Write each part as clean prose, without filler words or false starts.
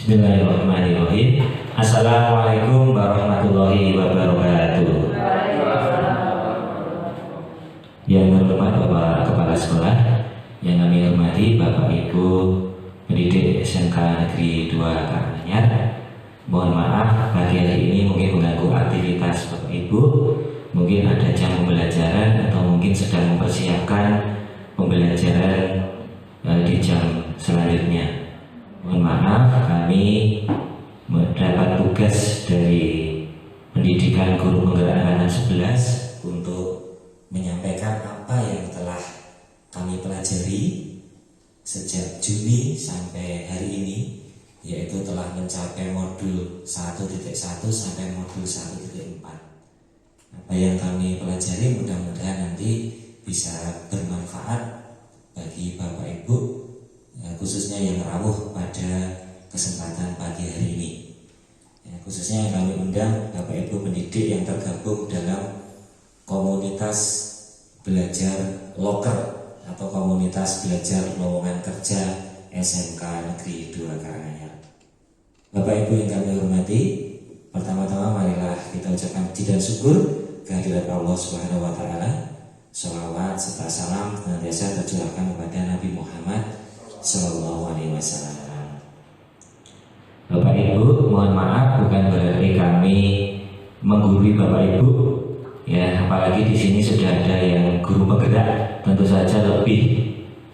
Bismillahirrahmanirrahim. Assalamualaikum warahmatullahi wabarakatuh. Yang terhormat Bapak Kepala Sekolah, yang kami hormati Bapak Ibu pendidik SMK Negeri 2 Karanganyar. Mohon maaf pagi hari ini mungkin mengganggu aktivitas Bapak Ibu. Mungkin ada jam pembelajaran atau mungkin sedang mempersiapkan pembelajaran di jam selanjutnya. Mohon maaf, kami mendapat tugas dari pendidikan guru penggerak angkatan 11 untuk menyampaikan apa yang telah kami pelajari sejak Juni sampai hari ini, yaitu telah mencapai modul 1.1 sampai modul 1.4. Apa yang kami pelajari mudah-mudahan nanti bisa bermanfaat bagi Bapak Ibu, khususnya yang rawuh pada kesempatan pagi hari ini. Khususnya yang kami undang Bapak Ibu pendidik yang tergabung dalam komunitas belajar loker atau komunitas belajar lowongan kerja SMK Negeri 2 Karanganyar. Bapak Ibu yang kami hormati, pertama-tama marilah kita ucapkan puji dan syukur kehadirat Allah Subhanahu wa taala. Sholawat serta salam senantiasa tercurahkan kepada Nabi Muhammad Sallallahu Alaihi Wasallam. Bapak Ibu, mohon maaf bukan berarti kami menggurui Bapak Ibu, ya, apalagi di sini sudah ada yang guru penggerak, tentu saja lebih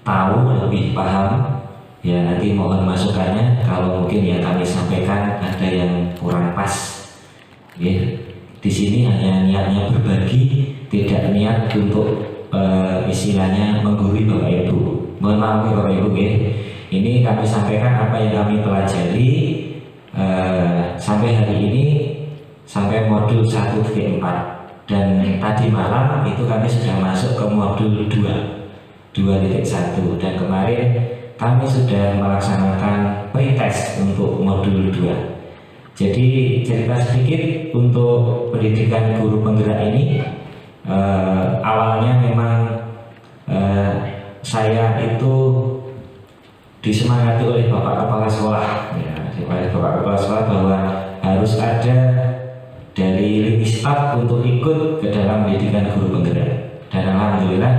tahu, lebih paham. Ya, nanti mohon masukannya kalau mungkin yang kami sampaikan ada yang kurang pas. Ya, di sini hanya niatnya berbagi, tidak niat untuk istilahnya menggurui Bapak Ibu. Mohon maaf ya Bapak Ibu, ya. Ini kami sampaikan apa yang kami pelajari sampai hari ini, sampai modul 1.4. Dan tadi malam itu kami sudah masuk ke modul 2.1. Dan kemarin kami sudah melaksanakan pretest untuk modul 2. Jadi cerita sedikit untuk pendidikan guru penggerak ini. Awalnya memang saya itu disemangati oleh Bapak Kepala Sekolah, ya, oleh Bapak Kepala Sekolah bahwa harus ada dari lini staf untuk ikut ke dalam pendidikan guru penggerak. Dan alhamdulillah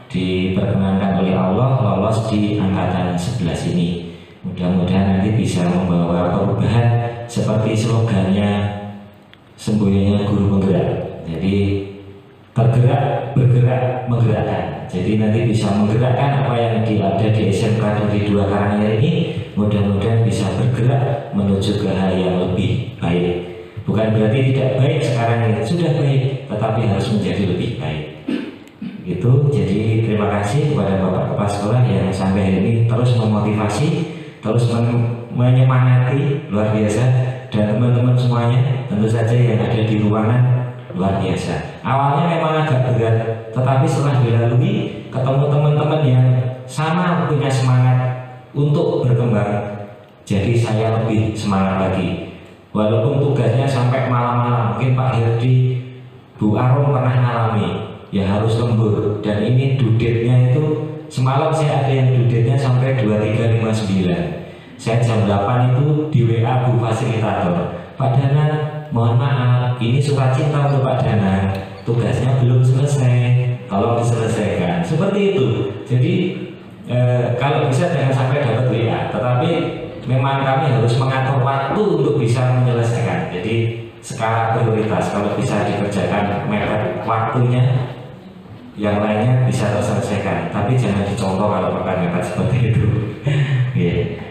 diperkenankan oleh Allah lolos di angkatan 11 ini. Mudah-mudahan nanti bisa membawa perubahan seperti slogannya semboyannya guru penggerak. Jadi tergerak, bergerak, menggerakkan. Jadi nanti bisa menggerakkan apa yang ada di SMK Negeri 2 Karanganyar ini. Mudah-mudahan bisa bergerak menuju ke hal yang lebih baik. Bukan berarti tidak baik sekarang ini, sudah baik, tetapi harus menjadi lebih baik. Itu. Jadi terima kasih kepada Bapak Kepala Sekolah yang sampai hari ini terus memotivasi, terus menyemangati, luar biasa. Dan teman-teman semuanya, tentu saja yang ada di ruangan, luar biasa. Awalnya memang agak berat, tetapi setelah dilalui, ketemu teman-teman yang sama punya semangat untuk berkembang, jadi saya lebih semangat lagi. Walaupun tugasnya sampai malam-malam, mungkin Pak Herdi, Bu Arum pernah ngalami, ya harus lembur. Dan ini dudetnya itu, semalam saya ada yang dudetnya sampai 23.59. Saya jam 8 itu di WA Bu Fasilitator, Pak Dana, mohon maaf, ini surat cinta untuk Pak Dana, tugasnya belum selesai, tolong diselesaikan. Seperti itu. Jadi kalau bisa jangan sampai dapat WA, tetapi memang kami harus mengatur waktu untuk bisa menyelesaikan. Jadi skala prioritas, kalau bisa dikerjakan mepet waktunya, yang lainnya bisa terselesaikan. Tapi jangan dicontoh kalau pakai mepet seperti itu.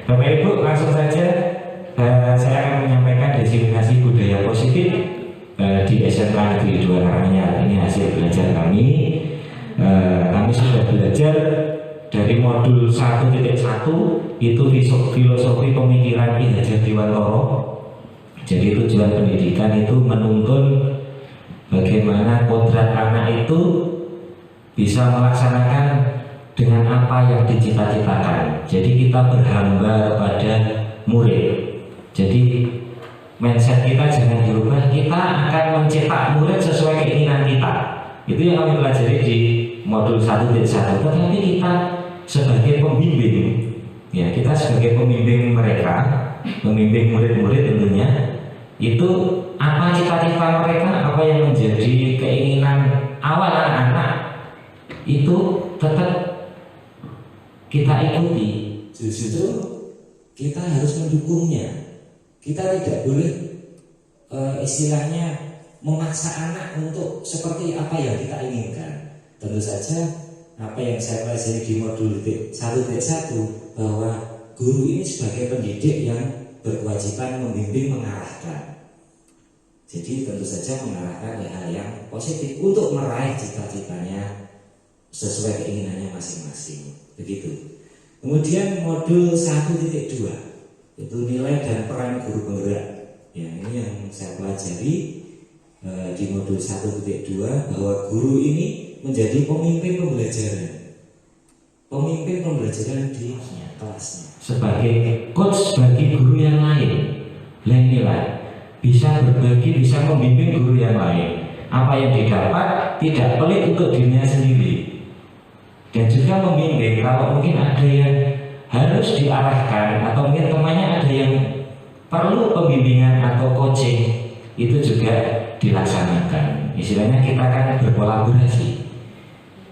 Bapak Ibu, langsung saja saya akan menyampaikan diseminasi budaya positif di SMK Negeri 2 Karanganyar. Ini hasil belajar kami. Kami sudah belajar dari modul 1.1 itu filosofi pemikiran Ki Hajar Dewantara. Jadi tujuan pendidikan itu menuntun bagaimana kodrat anak itu bisa melaksanakan dengan apa yang dicita-citakan. Jadi kita berhamba kepada murid. Jadi mindset kita jangan dirubah, kita akan mencetak murid sesuai keinginan kita. Itu yang kami pelajari di modul 1.1. Tetapi kita sebagai pembimbing, ya kita sebagai pembimbing mereka membimbing murid-murid tentunya, itu apa cita-cita mereka, apa yang menjadi keinginan awal anak-anak, itu tetap kita ikuti. Justru kita harus mendukungnya. Kita tidak boleh istilahnya memaksa anak untuk seperti apa yang kita inginkan. Tentu saja apa yang saya pelajari di modul 1.1 bahwa guru ini sebagai pendidik yang berkewajiban membimbing, mengarahkan. Jadi tentu saja mengarahkan hal yang positif untuk meraih cita-citanya sesuai keinginannya masing-masing. Begitu. Kemudian modul 1.2 itu nilai dan peran guru penggerak. Ya, ini yang saya pelajari di modul 1.2 bahwa guru ini menjadi pemimpin pembelajaran. Pemimpin pembelajaran di kelasnya. Sebagai coach bagi guru yang lain. Inilah bisa berbagi, bisa membimbing guru yang lain. Apa yang didapat tidak pelit untuk dirinya sendiri. Dan juga membimbing kalau mungkin ada yang harus diarahkan atau mungkin temannya ada yang perlu pembimbingan atau coaching, itu juga dilaksanakan. Istilahnya kita kan berkolaborasi.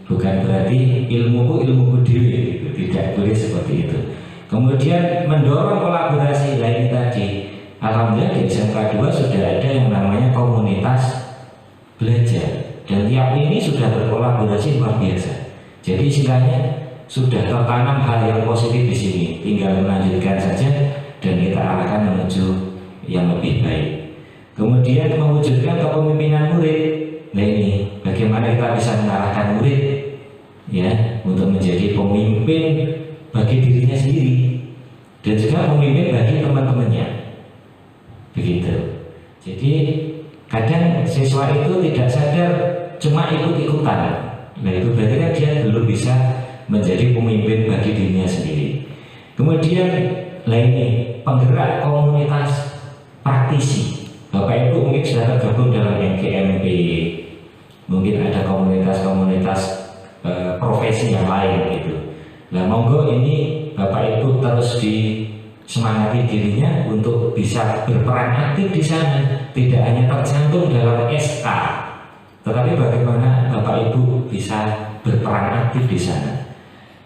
Bukan berarti ilmuku dewi, gitu. Tidak boleh seperti itu. Kemudian mendorong kolaborasi lain tadi. Alhamdulillah di SMK 2 sudah ada yang namanya komunitas belajar, dan tiap ini sudah berkolaborasi luar biasa. Jadi istilahnya sudah tertanam hal yang positif di sini, tinggal melanjutkan saja dan kita arahkan menuju yang lebih baik. Kemudian mewujudkan kepemimpinan murid. Nah ini bagaimana kita bisa mengarahkan murid ya untuk menjadi pemimpin bagi dirinya sendiri dan juga pemimpin bagi teman-temannya. Begitu. Jadi kadang siswa itu tidak sadar cuma ikut-ikutan. Nah itu berarti kan dia belum bisa menjadi pemimpin bagi dirinya sendiri. Kemudian lainnya penggerak komunitas praktisi. Bapak Ibu mungkin sudah tergabung dalam NGMP, mungkin ada komunitas-komunitas profesi yang lain gitu. Nah monggo ini Bapak Ibu terus disemangati dirinya untuk bisa berperan aktif di sana, tidak hanya tercantum dalam SK, tetapi bagaimana Bapak Ibu bisa berperan aktif di sana.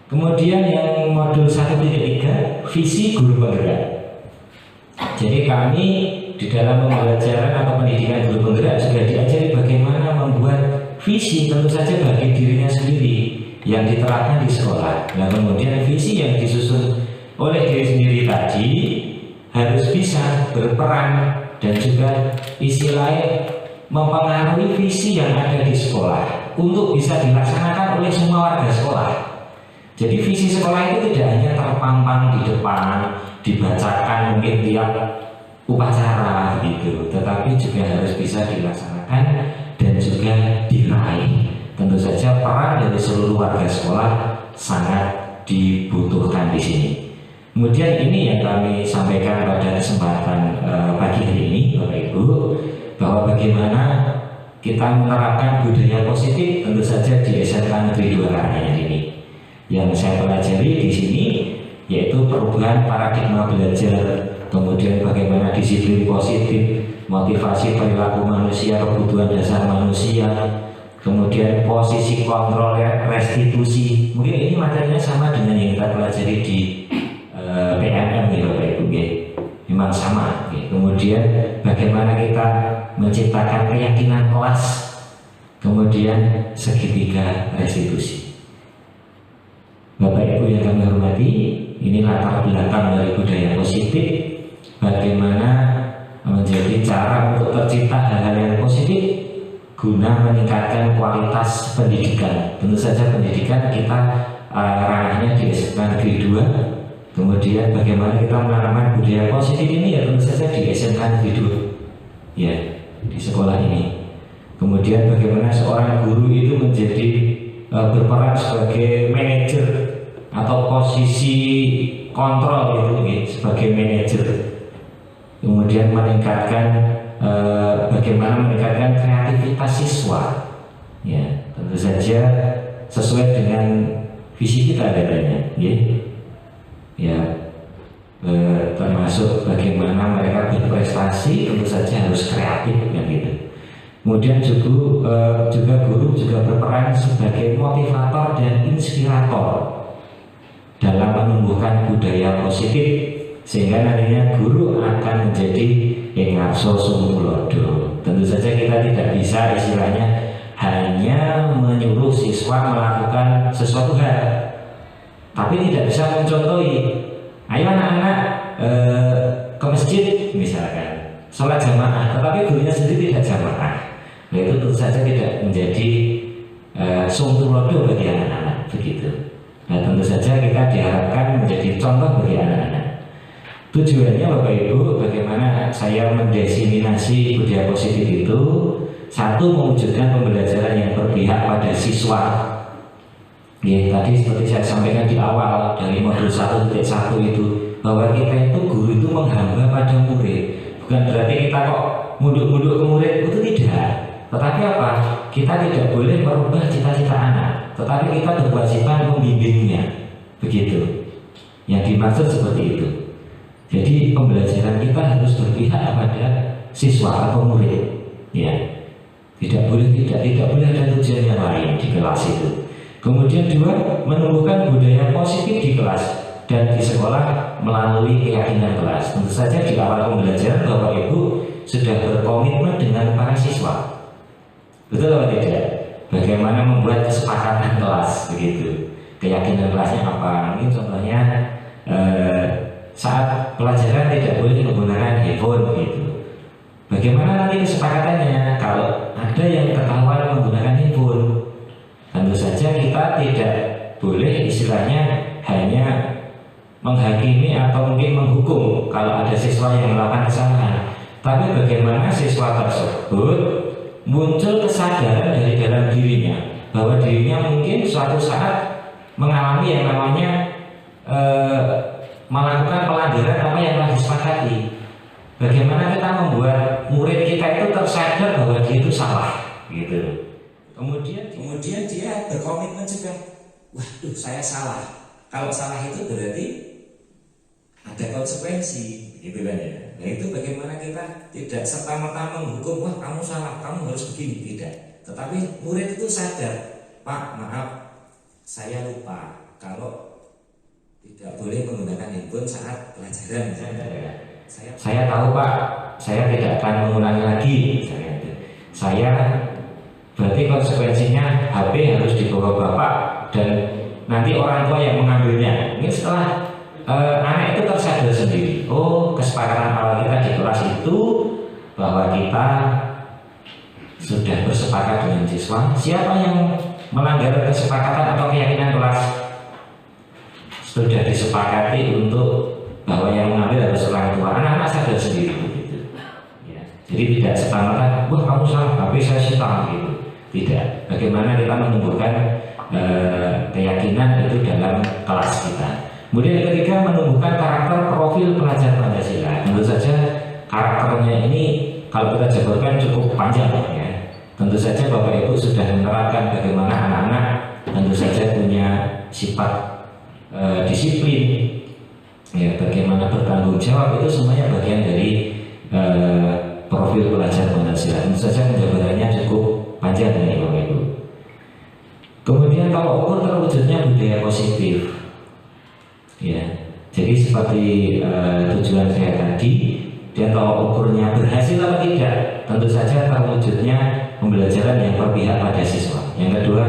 Kemudian yang modul 1.3 visi guru penggerak. Jadi kami di dalam pembelajaran atau pendidikan guru penggerak juga diajari bagaimana membuat visi tentu saja bagi dirinya sendiri yang diterapkan di sekolah. Nah kemudian visi yang disusun oleh diri sendiri tadi harus bisa berperan dan juga istilahnya mempengaruhi visi yang ada di sekolah untuk bisa dilaksanakan oleh semua warga sekolah. Jadi visi sekolah itu tidak hanya terpampang di depan, dibacakan mungkin tiap upacara gitu, tetapi juga harus bisa dilaksanakan dan juga diraih. Tentu saja peran dari seluruh warga sekolah sangat dibutuhkan di sini. Kemudian ini yang kami sampaikan pada kesempatan pagi hari ini, Bapak Ibu, bahwa bagaimana kita menerapkan budaya positif tentu saja di SMK Negeri 2 Karanganyar ini. Yang saya pelajari di sini yaitu perubahan paradigma belajar, kemudian bagaimana disiplin positif, motivasi perilaku manusia, kebutuhan dasar manusia, kemudian posisi kontrol restitusi. Mungkin ini materinya sama dengan yang kita pelajari di PNM ya Bapak Ibu ya. Memang sama ya. Kemudian bagaimana kita menciptakan keyakinan kelas, kemudian segitiga restitusi. Bapak Ibu yang kami hormati, ini latar belakang dari budaya positif, bagaimana menjadi cara untuk tercipta hal-hal yang positif guna meningkatkan kualitas pendidikan. Tentu saja pendidikan kita ranahnya di SMK Negeri 2. Kemudian bagaimana kita menanamkan budaya positif ini ya tentu saja di SMK Negeri 2 ya, di sekolah ini. Kemudian bagaimana seorang guru itu menjadi berperan sebagai manajer atau posisi kontrol itu ya, sebagai manajer. Kemudian meningkatkan bagaimana meningkatkan kreativitas siswa ya, tentu saja sesuai dengan visi kita adanya ya. Ya, termasuk bagaimana mereka berprestasi, tentu saja harus kreatif kan gitu. Kemudian juga guru juga berperan sebagai motivator dan inspirator dalam menumbuhkan budaya positif, sehingga nantinya guru akan menjadi engarso sumulodo. Tentu saja kita tidak bisa istilahnya hanya menyuruh siswa melakukan sesuatu hal, tapi tidak bisa mencontohi. Ayo anak-anak ke masjid misalkan, sholat jamaah, tetapi gurunya sendiri tidak jamaah. Nah, itu tentu saja tidak menjadi sumulodo bagi anak-anak begitu. Nah, tentu saja kita diharapkan menjadi contoh bagi anak-anak. Tujuannya Bapak Ibu, bagaimana saya mendesimasi budaya positif itu, satu, mewujudkan pembelajaran yang berpihak pada siswa. Ya, tadi seperti saya sampaikan di awal dari modul 1.1 itu, bahwa kita itu guru itu menghamba pada murid. Bukan berarti kita kok munduk-munduk ke murid, itu tidak. Tetapi apa? Kita tidak boleh merubah cita-cita anak, tetapi kita berkewajiban membimbingnya. Begitu. Yang dimaksud seperti itu. Jadi pembelajaran kita harus berpihak pada siswa atau murid. Ya. Tidak boleh ada tujuan yang lain di kelas itu. Kemudian dua, menumbuhkan budaya positif di kelas dan di sekolah melalui keyakinan kelas. Tentu saja di awal pembelajaran Bapak Ibu sudah berkomitmen dengan para siswa. Betul atau tidak? Bagaimana membuat kesepakatan kelas begitu? Keyakinan kelasnya apa? Mungkin contohnya saat pelajaran tidak boleh menggunakan handphone begitu. Bagaimana nanti kesepakatannya? Kalau ada yang ketahuan menggunakan handphone, tentu saja kita tidak boleh istilahnya hanya menghakimi atau mungkin menghukum kalau ada siswa yang melakukan kesalahan. Tapi bagaimana siswa tersebut muncul kesadaran dari dalam dirinya bahwa dirinya mungkin suatu saat mengalami yang namanya melakukan pelanggaran apa yang telah disepakati. Bagaimana kita membuat murid kita itu tersadar bahwa dia itu salah, gitu. Kemudian dia berkomitmen juga, waduh saya salah. Kalau salah itu berarti ada konsekuensi, gitu kan ya. Nah itu bagaimana kita tidak serta-merta menghukum, wah kamu salah, kamu harus begini, tidak. Tetapi murid itu sadar, Pak maaf, saya lupa kalau tidak boleh menggunakan handphone saat pelajaran. Saya tahu Pak, saya tidak akan mengulangi lagi. Saya berarti konsekuensinya HP harus dibawa Bapak dan nanti orang tua yang mengambilnya. Ini setelah anak itu tersadar sendiri. Oh, kesepakatan awal kita di kelas itu bahwa kita sudah bersepakat dengan siswa. Siapa yang melanggar kesepakatan atau keyakinan kelas? Sudah disepakati untuk bahwa yang mengambil harus orang tua. Anak-anak sadar sendiri begitu. Ya. Jadi tidak serta-merta, wah kamu salah, HP saya sita gitu. Tidak. Bagaimana kita menumbuhkan keyakinan itu dalam kelas kita. Kemudian yang ketiga, menumbuhkan karakter profil pelajar Pancasila. Tentu saja karakternya ini kalau kita jabarkan cukup panjang ya. Tentu saja Bapak Ibu sudah menerapkan bagaimana anak-anak tentu saja punya sifat disiplin, ya, bagaimana bertanggung jawab, itu semuanya bagian dari profil pelajar Pancasila. Tentu saja penjabarannya cukup panjang ini Bapak Ibu. Kemudian kalau ukur terwujudnya budaya positif. Ya, jadi seperti tujuan saya tadi, dan kalau ukurnya berhasil atau tidak, tentu saja terwujudnya pembelajaran yang berpihak pada siswa. Yang kedua,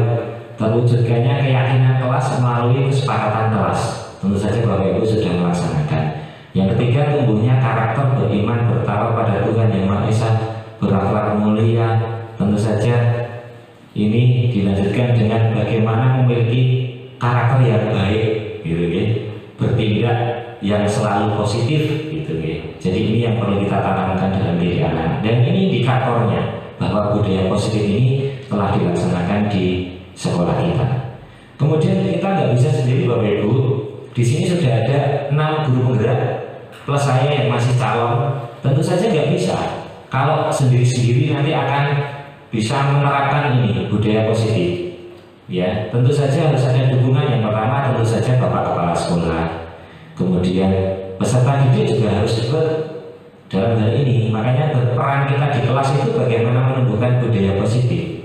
terwujudkannya keyakinan kelas melalui kesepakatan kelas. Tentu saja Bapak Ibu sudah melaksanakan. Yang ketiga, tumbuhnya karakter beriman bertaruh pada Tuhan Yang Maha Esa, berakhlak mulia. Tentu saja ini dilanjutkan dengan bagaimana memiliki karakter yang baik, gitu ya. Bertindak yang selalu positif gitu ya. Jadi ini yang perlu kita tanamkan dalam diri anak, dan ini indikatornya bahwa budaya positif ini telah dilaksanakan di sekolah kita. Kemudian kita nggak bisa sendiri Bapak Ibu. Di sini sudah ada 6 guru penggerak plus saya yang masih calon. Tentu saja nggak bisa kalau sendiri-sendiri nanti akan bisa menerapkan ini budaya positif. Ya, tentu saja harus ada dukungan. Yang pertama tentu saja Bapak Kepala Sekolah, kemudian peserta didik juga harus ikut dalam hal ini. Makanya peran kita di kelas itu bagaimana menumbuhkan budaya positif.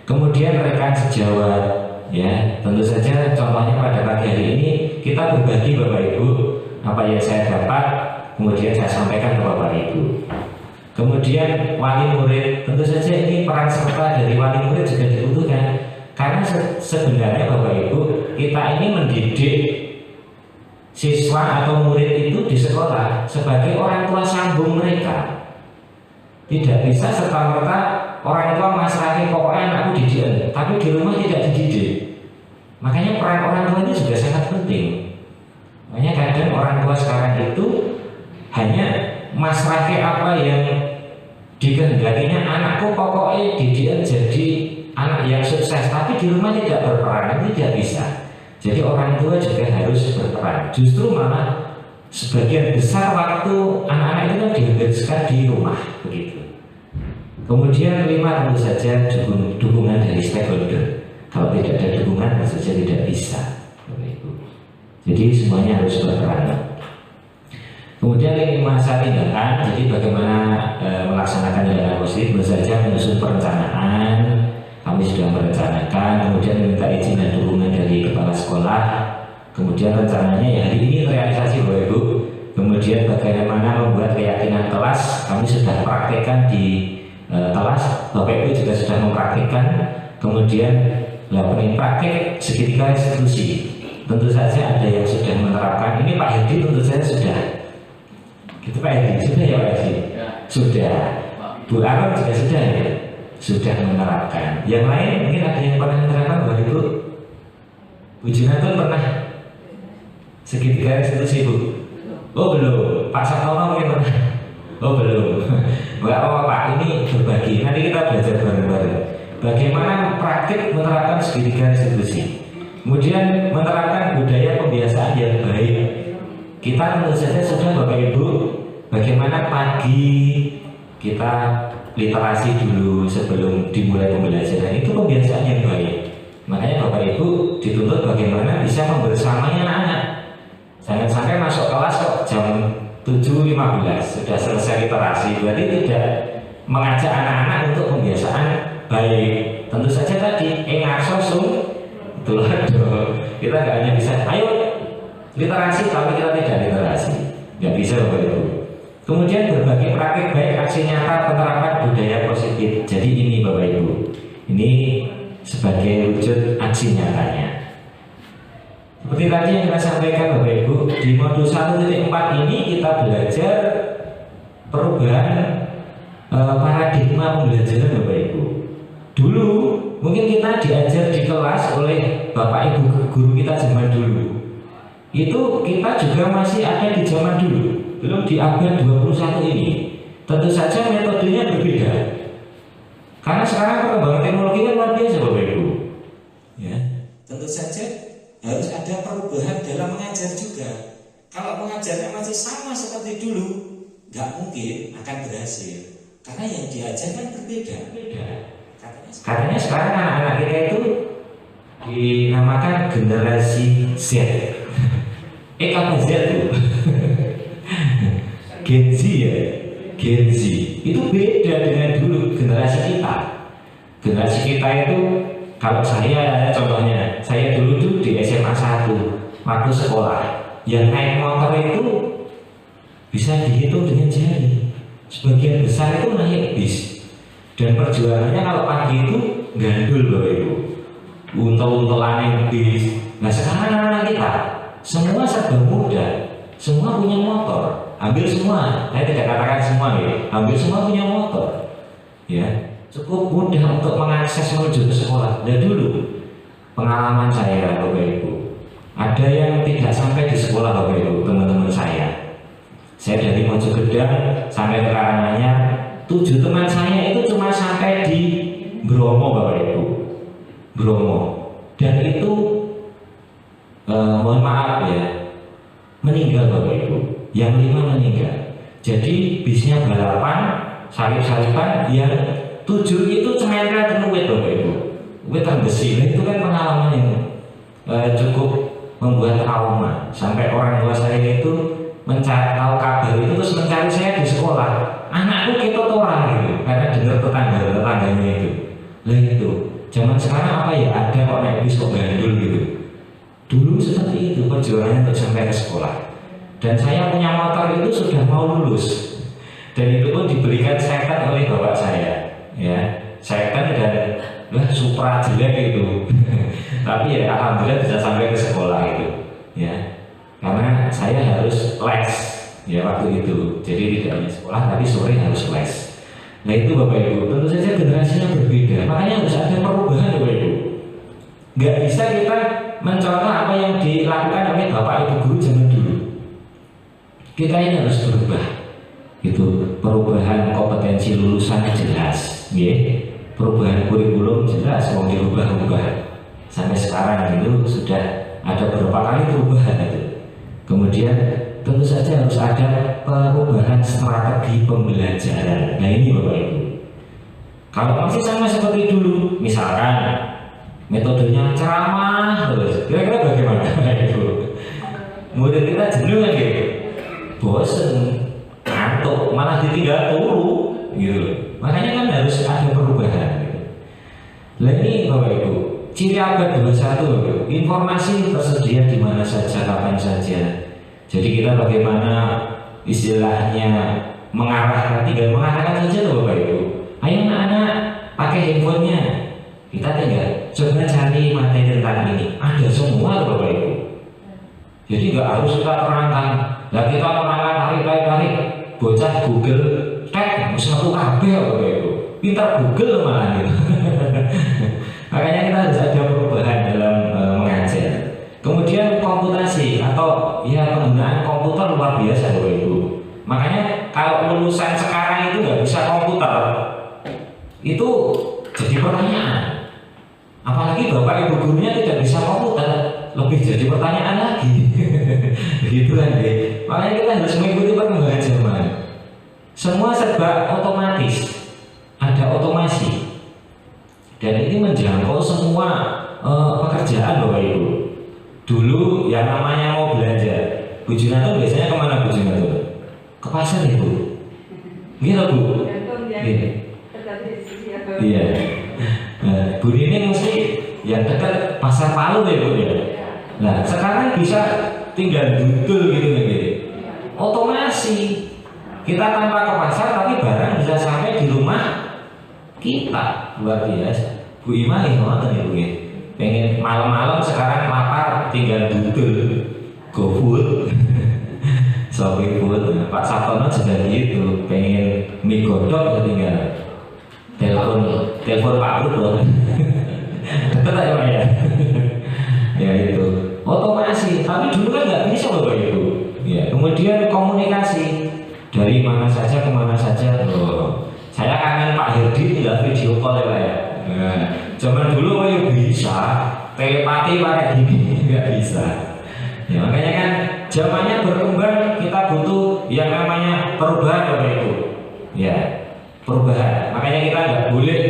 Kemudian rekan sejawat, ya tentu saja contohnya pada pagi hari ini kita berbagi Bapak Ibu apa yang saya dapat, kemudian saya sampaikan ke Bapak Ibu. Kemudian wali murid, tentu saja ini peran serta dari wali murid juga dibutuhkan, karena sebenarnya Bapak Ibu kita ini mendidik siswa atau murid itu di sekolah sebagai orang tua sambung mereka. Tidak bisa serta-merta orang tua masrahi pokoknya anakku dididik, tapi di rumah tidak dididik. Makanya peran orang tua ini juga sangat penting. Makanya kadang orang tua sekarang itu hanya masrahi apa yang dikehendakinya, anakku pokoknya dididik jadi anak yang sukses, tapi di rumah tidak berperan, itu tidak bisa. Jadi orang tua juga harus berperan. Justru malah sebagian besar waktu anak-anak itu kan dihabiskan di rumah, begitu. Kemudian 5, tentu saja dukungan dari stakeholder. Kalau tidak ada dukungan, tentu saja tidak bisa. Jadi semuanya harus berperan. Kemudian 5 masa tindakan. Jadi bagaimana melaksanakan tindakan positif, tentu saja menyusun perencanaan. Kami sudah merencanakan, kemudian minta izin dan dukungan dari kepala sekolah. Kemudian rencananya ya hari ini realisasi Bapak Ibu. Kemudian bagaimana membuat keyakinan kelas, kami sudah praktekkan di kelas. Bapak Ibu juga sudah mempraktikkan. Kemudian praktek segitiga restitusi. Tentu saja ada yang sudah menerapkan. Ini Pak Hedi tentu saja sudah. Gitu Pak Hedi, sudah ya Pak Hedi? Sudah. Bu Aron juga sudah ya? Sudah menerapkan. Yang lain mungkin ada yang pernah menerapkan Bapak Ibu? Bu Junatun pernah? Segitiga restitusi Bu? Oh belum. Pak Sartono mungkin pernah? Oh belum. Enggak apa-apa Pak, ini berbagi. Nanti kita belajar bareng-bareng bagaimana praktik menerapkan segitiga restitusi. Kemudian menerapkan budaya pembiasaan yang baik. Kita tentu saja sudah Bapak Ibu, bagaimana pagi kita literasi dulu sebelum dimulai pembelajaran, itu pembiasaan yang baik. Makanya Bapak Ibu dituntut bagaimana bisa membersamai anak-anak. Jangan sampai masuk kelas kok jam 7.15 sudah selesai literasi, berarti tidak mengajak anak-anak untuk pembiasaan baik. Tentu saja tadi ngaso kita nggak hanya bisa ayo literasi tapi kita tidak literasi, nggak bisa Bapak Ibu. Kemudian berbagai praktik baik, aksi nyata penerapan budaya positif. Jadi ini Bapak Ibu, ini sebagai wujud aksi nyatanya. Seperti tadi yang kita sampaikan Bapak Ibu, di modul 1.4 ini kita belajar perubahan paradigma pembelajaran Bapak Ibu. Dulu mungkin kita diajar di kelas oleh Bapak Ibu guru kita zaman dulu. Itu kita juga masih ada di zaman dulu, belum di abad 21 ini. Tentu saja metodenya berbeda. Karena sekarang perkembangan teknologi kan luar biasa Bapak Ibu. Ya, tentu saja harus ada perubahan dalam mengajar juga. Kalau mengajarnya masih sama seperti dulu, nggak mungkin akan berhasil. Karena yang diajarkan berbeda. Katanya sekarang anak-anak kita itu dinamakan generasi Z. Apa Z itu? Gen Z ya? Gen Z itu beda dengan dulu generasi kita. Generasi kita itu, kalau saya contohnya, saya dulu tuh di SMA 1 waktu sekolah, yang naik motor itu bisa dihitung dengan jari. Sebagian besar itu naik bis. Dan perjuangannya kalau pagi itu gandul Bapak Ibu, untel-untelan bis. Nah sekarang anak kita semua serba muda, semua punya motor, hampir semua. Saya tidak katakan semua ya, hampir semua punya motor. Ya, cukup mudah untuk mengakses menuju ke sekolah. Dan dulu pengalaman saya Bapak Ibu, ada yang tidak sampai di sekolah Bapak Ibu, teman-teman saya. Saya dari Mojokedang sampai ke Karanganyar. 7 teman saya itu cuma sampai di Bromo Bapak Ibu, Bromo, dan itu mohon maaf ya, meninggal Bapak Ibu, yang 5 meninggal. Jadi bisnya balapan, salip-salipan, yang 7 itu cemerlang dengan wet Bapak Ibu, wet terbesi. Itu kan pengalaman yang cukup membuat trauma. Sampai orang tua saya itu mencari tahu kabar itu terus mencari saya di sekolah. Anakku kita orang gitu, karena dengar tetangganya itu. Lah itu, zaman sekarang apa ya? Ada kok naik bis kok gandul gitu. Dulu seperti itu perjuangannya untuk sampai ke sekolah. Dan saya punya motor itu sudah mau lulus. Dan itu pun diberikan second oleh bapak saya, ya second dan Supra jelek itu. Tapi ya alhamdulillah bisa sampai ke sekolah itu, ya karena saya harus les ya waktu itu. Jadi tidak hanya sekolah tapi sore harus les. Nah itu bapak ibu, tentu saja generasinya berbeda. Makanya harus ada perubahan bapak ibu. Nggak bisa kita mencontoh apa yang dilakukan oleh bapak ibu guru zaman dulu. Kita ini harus berubah. Itu perubahan kompetensi lulusannya jelas, ya. Perubahan kurikulum jelas, mau dirubah-ubah. Sampai sekarang itu sudah ada beberapa kali perubahan itu. Kemudian tentu saja harus ada perubahan strategi pembelajaran. Nah ini bapak ibu. Kalau masih sama seperti dulu, misalkan metodenya ceramah terus, kira-kira bagaimana bapak ibu? Murid kita jenuh kan gitu, bosen, ngantuk, malah ditinggal turu gitu. Makanya kan harus ada perubahan gitu. Nah ini bapak ibu, ciri abad 21, informasi tersedia di mana saja, kapan saja. Jadi kita bagaimana istilahnya tinggal mengarahkan saja tuh bapak ibu. Ayo anak-anak pakai handphonenya, kita tinggal coba cari materi tentang ini, ada semua tuh bapak ibu. Jadi nggak harus kita terangkan. Nah kita terangkan tarik, bocah Google, satu kabeh bapak ibu. Pintar Google malah gitu. Makanya kita harus ada perubahan dalam mengajar. Kemudian komputasi atau ya penggunaan komputer luar biasa bapak ibu. Makanya kalau lulusan sekarang itu nggak bisa komputer, itu jadi pertanyaan. Apalagi bapak ibu gurunya tidak bisa komputer, lebih jadi pertanyaan lagi. Begitu kan deh. Makanya kita harus mengikuti perkembangan zaman. Semua serba otomatis, ada otomasi. Dan ini menjangkau semua pekerjaan bapak ibu. Dulu yang namanya mau belanja, Bu Junatun biasanya kemana Bu Junatun? Ke pasar itu. Gitu Bu? Iya. Nah, Bu Nining mesti yang dekat pasar Palu ya Bu ya. Nah sekarang bisa tinggal dudul gitu gitu. Otomasi. Kita tanpa ke pasar tapi barang bisa sampai di rumah kita. Luar biasa. Bu Ima ngoten ya Bu ya. Pengen malam-malam sekarang lapar tinggal dudul GoFood. Shopee Food. Pak Sartono juga gitu. Pengen mie godok ya tinggal telepon Pak Bro. Dekat aja Pak ya. Ya itu otomasi. Tapi dulu kan nggak bisa bapak ibu. Ya kemudian komunikasi dari mana saja ke mana saja. Saya kangen Pak Herdi tinggal video call ya Pak ya. Nah, zaman dulu ya bisa telepati pakai gini nggak bisa. Ya makanya kan zamannya berkembang, kita butuh yang namanya perubahan bapak ibu. Ya perubahan. Makanya kita nggak boleh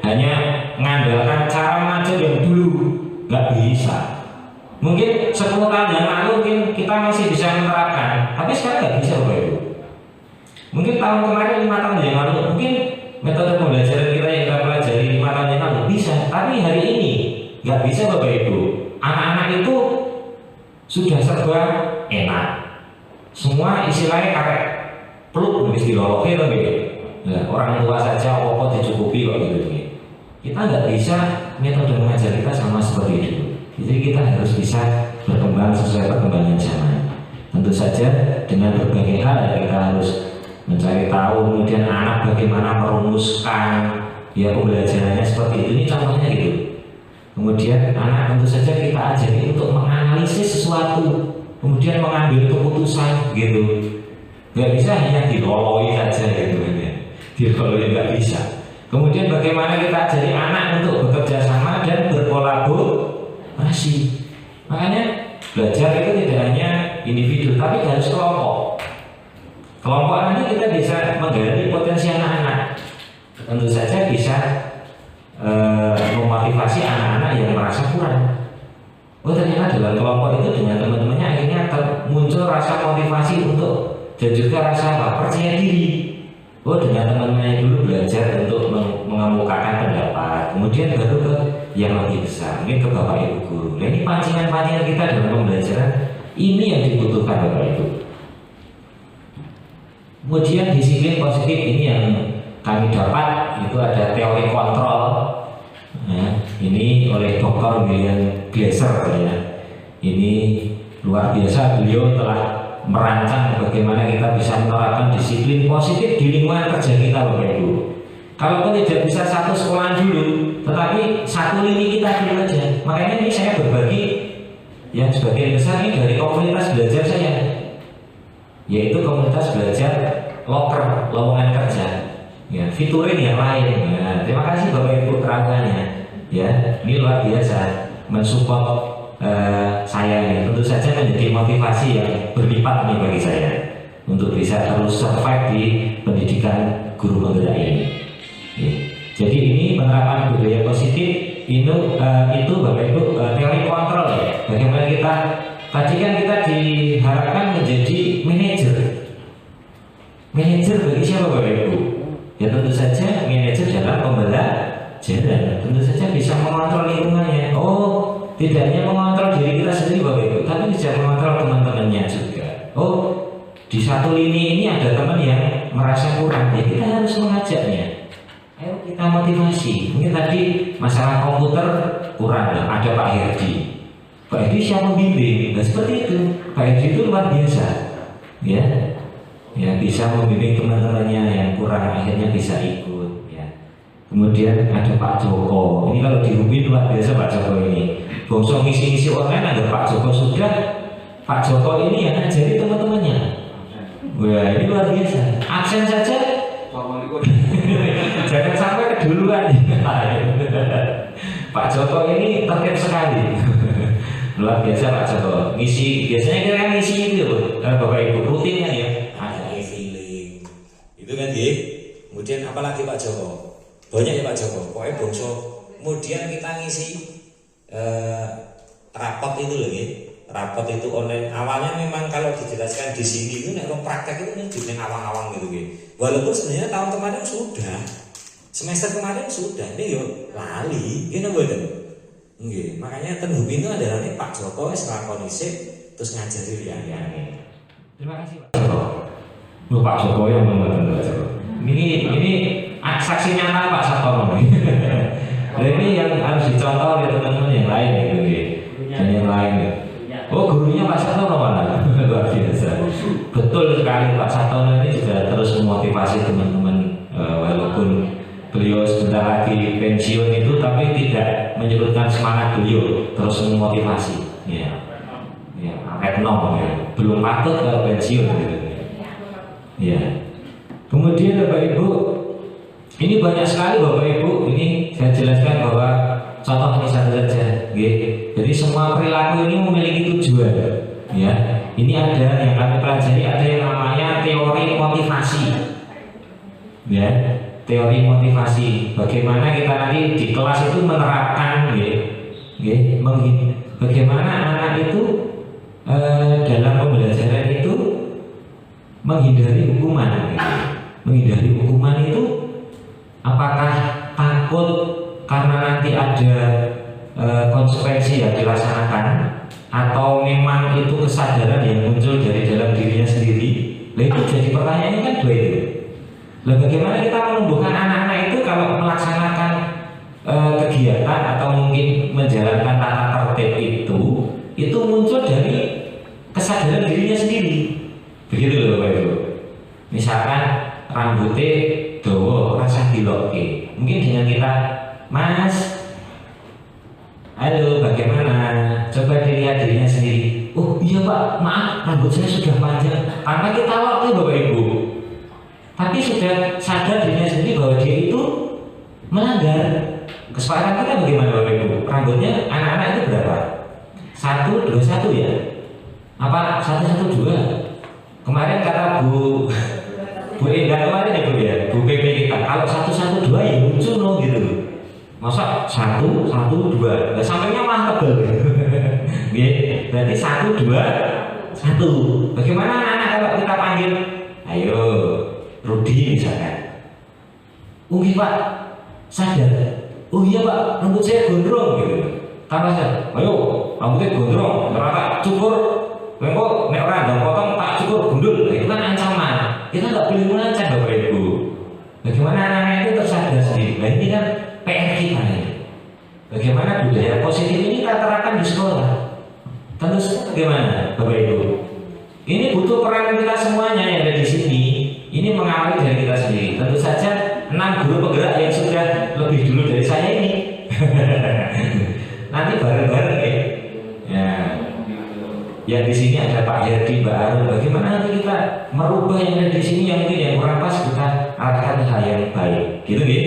hanya mengandalkan cara mengajar yang dulu, nggak bisa. Mungkin 10 tahun yang lalu mungkin kita masih bisa menerapkan, tapi sekarang nggak bisa bapak ibu. Mungkin tahun kemarin 5 tahun yang lalu mungkin metode pembelajaran kita yang kita pelajari 5 tahun yang lalu bisa, tapi hari ini nggak bisa bapak ibu. Anak-anak itu sudah serba enak, semua istilahnya karet peluk habis dilolokin gitu. Nah, orang tua saja apa dicukupi kok gitu. Kita nggak bisa metode mengajar kita sama seperti itu. Jadi kita harus bisa berkembang sesuai perkembangan zaman. Tentu saja dengan berbagai hal ya, kita harus mencari tahu, kemudian anak bagaimana merumuskan ya pembelajarannya seperti itu. Ini contohnya gitu. Kemudian anak tentu saja kita ajari untuk menganalisis sesuatu, kemudian mengambil keputusan gitu. Nggak bisa hanya diloloi saja gitu ya. Diloloi nggak bisa. Kemudian bagaimana kita ajari anak untuk bekerja sama dan berkolaborasi. Makanya belajar itu tidak hanya individu, tapi harus kelompok. Kelompok nanti kita bisa menggali potensi anak-anak. Tentu saja bisa memotivasi anak-anak yang merasa kurang. Oh ternyata dalam kelompok itu dengan teman-temannya akhirnya muncul rasa motivasi untuk dan juga rasa apa? Percaya diri. Oh, dengan teman-temannya dulu belajar untuk mengemukakan pendapat, kemudian baru ke yang lebih besar, mungkin ke Bapak Ibu guru. Nah, ini pancingan-pancingan kita dalam pembelajaran ini yang dibutuhkan Bapak Ibu. Kemudian disiplin positif ini yang kami dapat itu ada teori kontrol. Nah, ini oleh Dr. William Glasser ya. Ini luar biasa, beliau telah merancang bagaimana kita bisa menerapkan disiplin positif di lingkungan kerja kita Bapak Ibu. Kalaupun tidak bisa satu sekolah dulu, tetapi satu lini kita dulu aja. Makanya ini saya berbagi yang sebagian besar ini dari komunitas belajar saya, yaitu komunitas belajar loker, lowongan kerja, ya, featuring yang lain. Nah, terima kasih Bapak Ibu kerangkanya, ya, ini luar biasa mensupport saya ini. Tentu saja menjadi motivasi yang berlipat nih bagi saya untuk bisa terus survive di pendidikan guru penggerak ini. Ya. Jadi ini penerapan budaya positif itu Bapak Ibu teori kontrol ya. Bagaimana kita tadi kan kita diharapkan menjadi manajer bagi siapa Bapak Ibu? Ya tentu saja manajer dalam pembelajaran. Tentu saja bisa mengontrol lingkungannya. Oh, tidak hanya mengontrol diri kita sendiri Bapak Ibu, tapi bisa mengontrol teman-temannya juga. Oh, di satu lini ini ada teman yang merasa kurang, ya kita harus mengajaknya. Ayo kita motivasi. Mungkin tadi masalah komputer kurang, ada Pak Herdi. Pak Herdi siapa membimbing? Nah seperti itu. Pak Herdi itu luar biasa, ya, ya bisa membimbing teman-temannya yang kurang, akhirnya bisa ikut. Ya. Kemudian ada Pak Joko. Ini kalau di UPI luar biasa Pak Joko ini. Bongso ngisi-ngisi online ada Pak Joko sudah. Pak Joko ini yang ngajari teman-temannya. Wah ini luar biasa. Absen saja. Jangan sampai keduluan. Pak Joko ini tertib sekali. Luar biasa Pak Joko. Ngisi biasanya kita kan ngisi itu ya Bapak Ibu rutinnya ya. Ada feeling. Itu kan dia. Kemudian apalagi Pak Joko. Banyak ya Pak Joko. Pokoknya bongso. Kemudian kita ngisi rapot itu loh ya. Rapot itu online. Awalnya memang kalau dijelaskan di sini itu nek praktek itu kan di awang-awang gitu ya. Walaupun sebenarnya tahun kemarin sudah, semester kemarin sudah, ini yo lali, ini betul. Nggih, makanya ten Hub itu adalah nih Pak Joko wis lakoni sik terus ngajari liyane. Terima kasih Pak Joko. Loh Pak Joko yang mengatakan Pak Joko. Ini saksi nyata Pak Satono. Nah ini yang harus dicontoh oleh teman-teman yang lain gitu ya. Dan yang lain ya. Oh gurunya Pak Satono mana? Luar biasa. Betul sekali Pak Satono ini juga terus memotivasi teman-teman walaupun beliau sebentar lagi pensiun itu, tapi tidak menyebutkan semangat beliau, terus memotivasi. Ya, ya, Retno ya. Belum patut kalau pensiun gitu. Ya. Kemudian Bapak Ibu, ini banyak sekali Bapak Ibu, ini saya jelaskan bahwa contoh ini satu saja, jadi semua perilaku ini memiliki tujuan, ya. Ini ada yang kami pelajari, ada yang namanya teori motivasi, ya, teori motivasi. Bagaimana kita nanti di kelas itu menerapkan, bagaimana anak itu dalam pembelajaran itu menghindari hukuman, menghindari hukuman itu. Apakah takut karena nanti ada konsekuensi yang dilaksanakan, atau memang itu kesadaran yang muncul dari dalam dirinya sendiri? Nah itu jadi pertanyaannya kan dua itu. Nah bagaimana kita menumbuhkan anak-anak itu kalau melaksanakan kegiatan atau mungkin menjalankan tata tertib itu muncul dari kesadaran dirinya sendiri. Begitu loh Bapak Ibu. Misalkan rambutnya dowo rasa diloke, mungkin dengan kita, Mas, halo bagaimana, coba dilihat dirinya sendiri. Oh iya Pak, maaf rambut saya sudah panjang, karena kita loke Bapak Ibu, tapi sudah sadar dirinya sendiri bahwa dia itu melanggar. Kesepakatan kita bagaimana Bapak Ibu? Rambutnya anak-anak itu berapa? 121 ya? Apa 112? Kemarin kata Bu Indah kemarin ya Bu ya, Bu PP kita, kalau 112 ya lucu loh gitu. Masa 112, nah sampingnya malah tebel. Berarti 121 satu. Bagaimana anak-anak kalau kita panggil, ayo Rudi misalkan, nggih Pak, sadar, oh iya Pak, rambut saya gondrong gitu. Tambah saya, ayo rambutnya gondrong, ternyata cukur, kok nek orang ada potong tak cukur gundul, itu kan ancaman. Kita nggak boleh melancang Bapak Ibu. Bagaimana anak-anak itu tersadar sendiri. Nah ini kan PR kita ini. Bagaimana budaya positif ini kita terapkan di sekolah. Tentu bagaimana Bapak Ibu. Ini butuh peran kita semuanya yang ada di sini. Ini mengawali dari kita sendiri. Tentu saja 6 guru penggerak yang sudah lebih dulu dari saya ini. Nanti bareng-bareng ya. Yang di sini ada Pak Herdi, Mbak Arun. Bagaimana nanti kita merubah yang ada di sini yang mungkin yang kurang pas kita arahkan hal yang baik. Gitu nggih?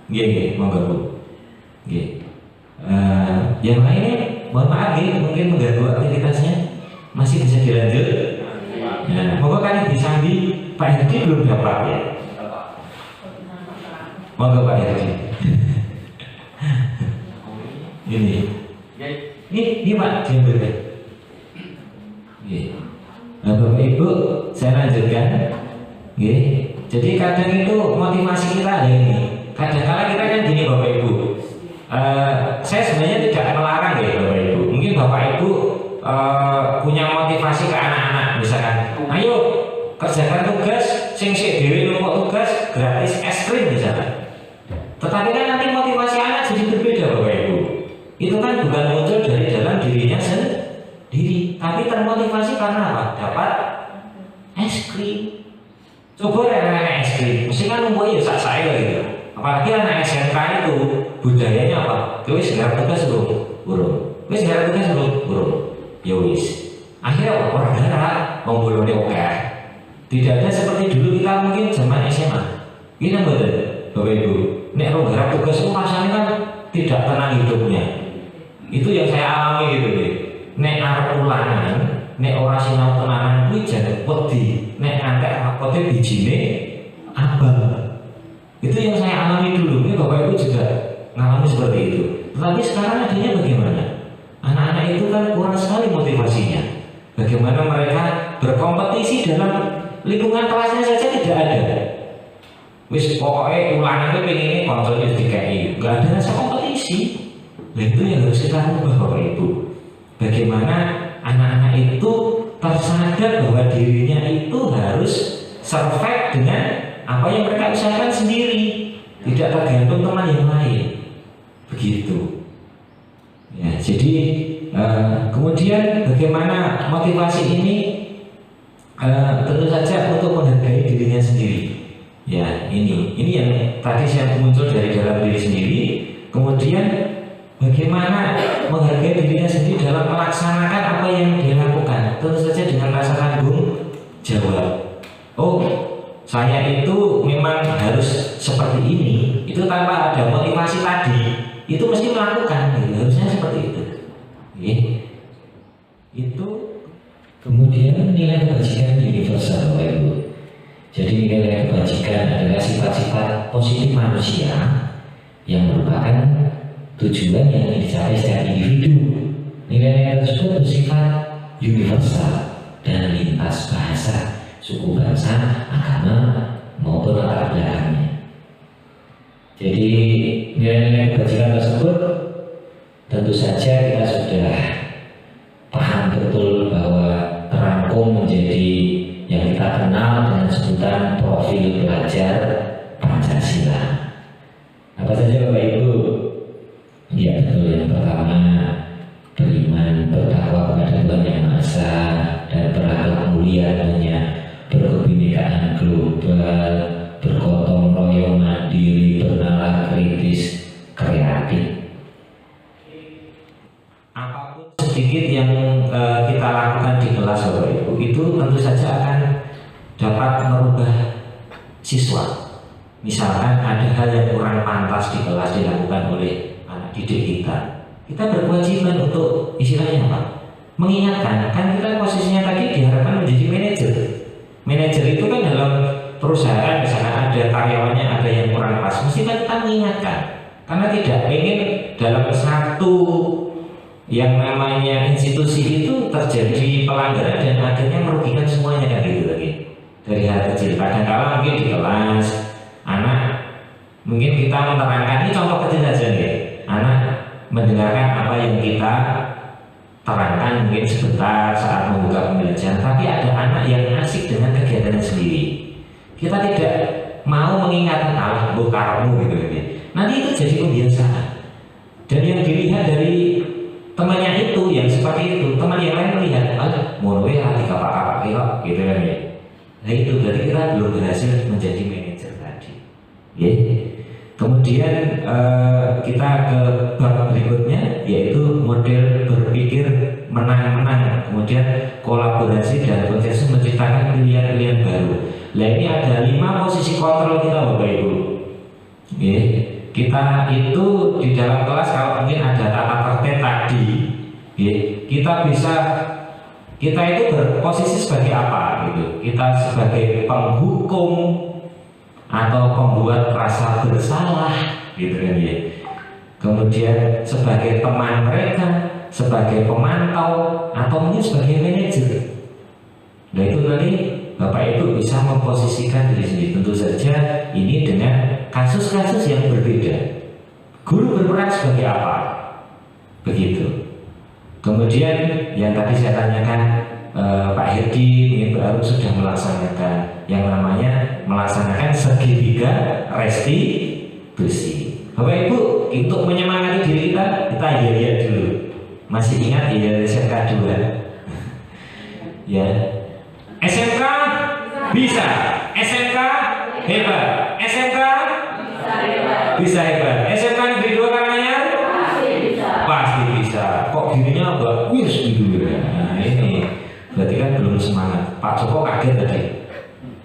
Nggih, monggo Bu. Nggih. Yang lainnya mohon maaf nggih, mungkin mengganggu aktivitasnya. Masih bisa dilanjut? Nah, monggo kan disambi Pak Herdi belum dapat ya. Monggo Pak Herdi. Ini Pak jember. Nah, Bapak Ibu, saya lanjutkan. Jadi kadang itu motivasi kita ada ini. Kadang-kala kita kan gini Bapak Ibu. Saya sebenarnya tidak melarang ya Bapak Ibu. Mungkin Bapak Ibu punya motivasi ke anak-anak, misalkan, ayo kerjakan tugas, sing dewi numpuk tugas gratis es krim misalkan. Tetapi kan nanti motivasi anak jadi berbeda Bapak Ibu. Itu kan bukan muncul dari dalam dirinya sendiri, tapi termotivasi karena apa? Dapat es krim. Coba anak-anak es krim, mesti kan numpuk ya sak-saya gitu. Apalagi anak SMK itu budayanya apa? Wis garap tugas burung. Wis garap tugas burung. Ya wis. Akhirnya orang garap membolone oke. Tidak ada seperti dulu kita mungkin zaman SMA. Ini betul, Bapak Ibu. Nek orang garap tugas itu rasanya kan tidak tenang hidupnya. Itu yang saya alami gitu deh. Nek arep ulangan, nek ora sinau tenanan kuwi jan wedi. Nek antek rapote bijine abang. Itu yang saya alami dulu. Ini Bapak Ibu juga mengalami seperti itu. Tetapi sekarang adanya bagaimana? Anak-anak itu kan kurang sekali motivasinya. Bagaimana mereka berkompetisi dalam lingkungan kelasnya saja tidak ada. Wis pokoknya ulangan itu pengen ini kontrolnya DKI. Nggak ada rasa kompetisi. Nah itu yang harus kita ubah Bapak Ibu. Bagaimana anak-anak itu tersadar bahwa dirinya itu harus survive dengan apa yang mereka usahakan sendiri, tidak tergantung teman yang lain. Begitu. Ya, jadi kemudian bagaimana motivasi ini tentu saja untuk menghargai dirinya sendiri. Ya, ini yang tadi saya muncul dari dalam diri sendiri. Kemudian bagaimana menghargai dirinya sendiri dalam melaksanakan apa yang dia lakukan. Tentu saja dengan rasa tanggung jawab. Oh, saya itu memang harus seperti ini. Itu tanpa ada motivasi tadi, itu mesti melakukan. Harusnya seperti itu. Itu kemudian nilai kebajikan universal, Bapak Ibu. Jadi nilai kebajikan adalah sifat-sifat positif manusia yang merupakan tujuan yang ingin dicapai setiap individu. Nilai-nilai tersebut bersifat universal dan lintas bahasa, suku, bangsa, agama maupun latar belakangnya. Jadi nilai-nilai kebajikan tersebut tentu saja kita sudah paham betul bahwa terangkum menjadi yang kita kenal dengan sebutan profil pelajar Pancasila. Apa saja Bapak Ibu? Ya betul, yang pertama beriman, bertakwa kepada Tuhan Yang Maha Esa dan berakhlak mulia dunia, berkebinekaan global, bergotong royong, mandiri, bernalar, kritis, kreatif. Apapun sedikit yang kita lakukan di kelas Bapak Ibu, itu tentu saja akan dapat merubah siswa. Misalkan ada hal yang kurang pantas di kelas dilakukan oleh anak didik kita, kita berkewajiban untuk istilahnya apa? Mengingatkan. Kan kita posisinya tadi diharapkan menjadi manajer. Manajer itu kan dalam perusahaan misalkan ada karyawannya ada yang kurang pas, mesti kita mengingatkan. Karena tidak ingin dalam satu yang namanya institusi itu terjadi pelanggaran dan akhirnya merugikan semuanya kan gitu lagi. Dari hal kecil, kadang-kala mungkin di kelas anak mungkin kita menerangkan, ini contoh kecil saja nih, anak mendengarkan apa yang kita terangkan mungkin sebentar saat membuka pembelajaran, tapi ada anak yang asik dengan kegiatannya sendiri. Kita tidak mau mengingatkan Allah bukarmu gitu ya. Nanti itu jadi kebiasaan. Dan yang dilihat dari temannya itu yang seperti itu, teman yang lain melihat, mau hati kapak-kapak gitu kan ya. Nah itu berarti kita belum berhasil menjadi manajer tadi. Ya. Kemudian kita ke bab berikutnya yaitu model berpikir menang-menang, kemudian kolaborasi dan konsensus menciptakan pilihan-pilihan baru. Nah ini ada 5 posisi kontrol kita Bapak Ibu. Ya. Kita itu di dalam kelas kalau mungkin ada tata tertib tadi, ya, kita itu berposisi sebagai apa gitu? Kita sebagai penghukum atau pembuat rasa bersalah gitu kan ya. Kemudian sebagai teman mereka, sebagai pemantau, atau mungkin sebagai manajer. Nah itu nanti Bapak Ibu bisa memposisikan diri sendiri. Tentu saja ini dengan kasus-kasus yang berbeda. Guru berperan sebagai apa? Begitu. Kemudian yang tadi saya tanyakan, Pak Herdi mungkin baru sudah melaksanakan yang namanya melaksanakan segitiga restitusi. Bapak Ibu, untuk menyemangati diri kita iya dulu. Masih ingat ya SMK 2? Ya. SMK bisa, SMK hebat, SMK bisa hebat, SMK negeri 2 Karanganyar pasti bisa. Kok dirinya bagus gitu ya? Nah ini berarti kan belum semangat. Pak Joko kaget tadi.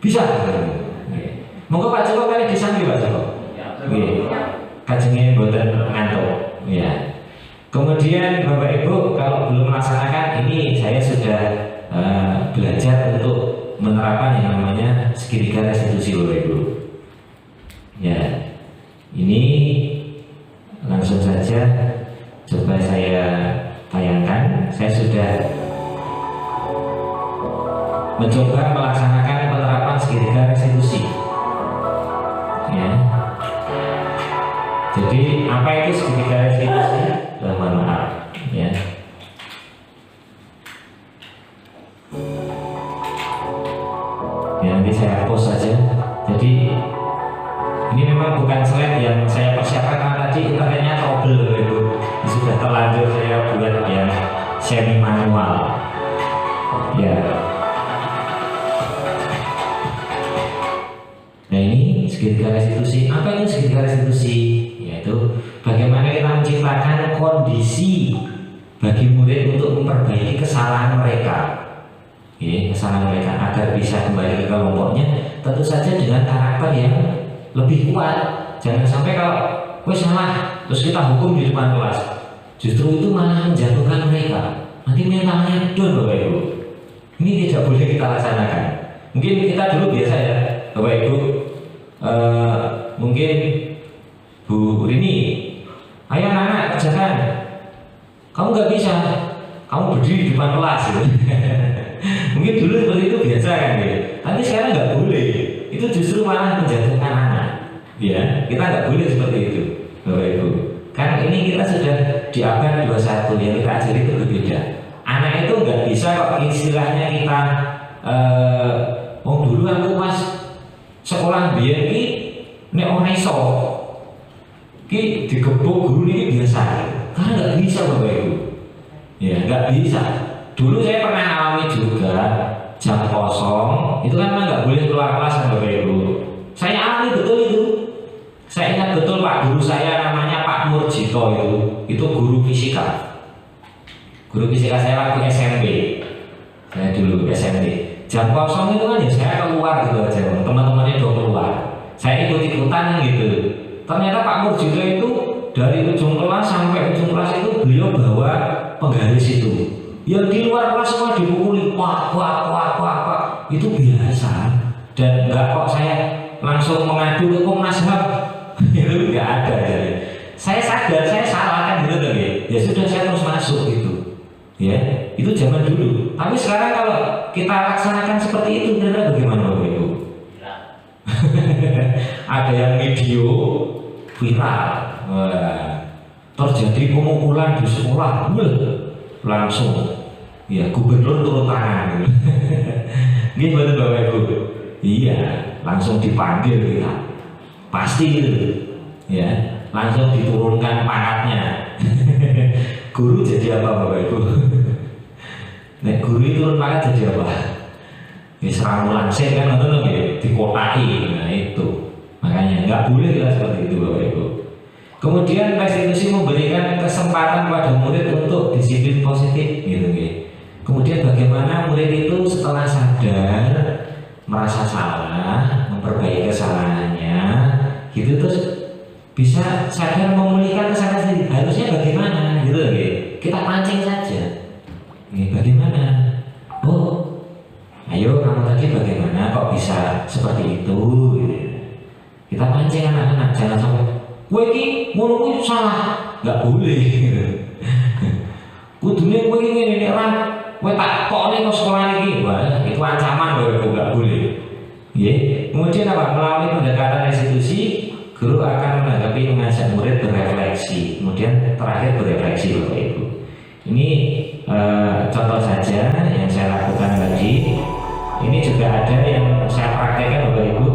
Bisa. Monggo Pak Joko kali disambi Pak Joko. Kajengnya boten ngantuk. Ya. Kemudian Bapak Ibu kalau belum melaksanakan ini, saya sudah belajar untuk menerapkan yang namanya segitiga restitusi Bapak Ibu. Ya. Ini langsung saja coba saya tayangkan. Saya sudah mencoba melaksanakan penerapan segitiga restitusi. Ya. Jadi apa itu segitiga restitusi? Mohon maaf. Ya. Ya nanti saya post saja. Jadi ini memang bukan slide yang saya persiapkan karena tadi internetnya trouble itu. Sudah terlanjur saya buat yang semi manual. Ya. Nah ini segitiga restitusi. Apa ini segitiga restitusi? Yaitu bagaimana kita menciptakan kondisi bagi murid untuk memperbaiki kesalahan mereka. Kesalahan mereka agar bisa kembali ke kelompoknya, tentu saja dengan karakter yang lebih kuat. Jangan sampai kalau salah terus kita hukum di depan kelas, justru itu malah menjatuhkan mereka. Nanti mentalnya down Bapak Ibu. Ini tidak boleh kita laksanakan. Mungkin kita dulu biasa ya Bapak Ibu, mungkin Bu Rini, ayo anak kerjakan. Kamu nggak bisa, kamu berdiri di depan kelas gitu. Mungkin dulu seperti itu biasa kan ya. Tapi sekarang nggak boleh. Itu justru malah menjatuhkan anak. Ya, kita nggak boleh seperti itu, Bapak Ibu. Kan ini kita sudah di abad 21 yang kita ajari itu berbeda. Anak itu nggak bisa kok istilahnya kita dulu aku pas sekolah biyen ki nek ora iso ki digebuk guru ini biasa. Karena nggak bisa Bapak Ibu. Ya, nggak bisa. Dulu saya pernah alami juga jam kosong itu kan nggak boleh keluar kelas Bapak Ibu. Saya alami betul itu. Saya ingat betul Pak guru saya namanya Pak Murjito itu guru fisika. Guru fisika saya waktu SMP. Saya dulu SMP. Jam kosong itu kan ya saya keluar gitu aja. Teman-temannya udah keluar. Saya ikut-ikutan gitu. Ternyata Pak Murjito itu dari ujung kelas sampai ujung kelas itu beliau bawa penggaris itu. Yang di luar kelas semua dipukuli, wah, itu biasa. Dan enggak kok saya langsung mengadu ke Komnas HAM, itu enggak ada. Jadi saya sadar saya salah kan gitu loh ya. Ya sudah saya terus masuk gitu. Ya, itu zaman dulu. Tapi sekarang kalau kita laksanakan seperti itu, benar bagaimana Bapak Ibu? Ada yang video viral, wah, terjadi pemukulan di sekolah, langsung, ya gubernur turun tangan. Ini betul Bapak Ibu. Iya, langsung dipanggil kita, pasti gitu, ya, langsung diturunkan pangkatnya. Guru jadi apa Bapak Ibu? Nek guru itu turun pangkat jadi apa? Ya serang langsung kan nonton ya, dikotai. Nah itu makanya nggak boleh kita seperti itu Bapak Ibu. Kemudian restitusi memberikan kesempatan pada murid untuk disiplin positif gitu ya. Kemudian bagaimana murid itu setelah sadar merasa salah, memperbaiki kesalahannya, gitu terus bisa sadar memulihkan kesalahan sendiri. Harusnya bagaimana gitu ya. Kita pancing saja. Ini bagaimana? Oh, ayo kamu tadi bagaimana kok bisa seperti itu? Gitu. Kita pancing anak-anak, jangan sampai kowe iki ngono kuwi salah, nggak boleh. Kudune kowe iki ngene ora, kowe tak tokne kok sekolah iki. Wah, itu ancaman bahwa itu nggak boleh. Ya. Kemudian apa? Melalui pendekatan restitusi, guru akan menanggapi mengajak murid berefleksi. Kemudian terakhir berefleksi Bapak Ibu. Ini contoh saja yang saya lakukan tadi. Ini juga ada yang saya praktekkan Bapak Ibu.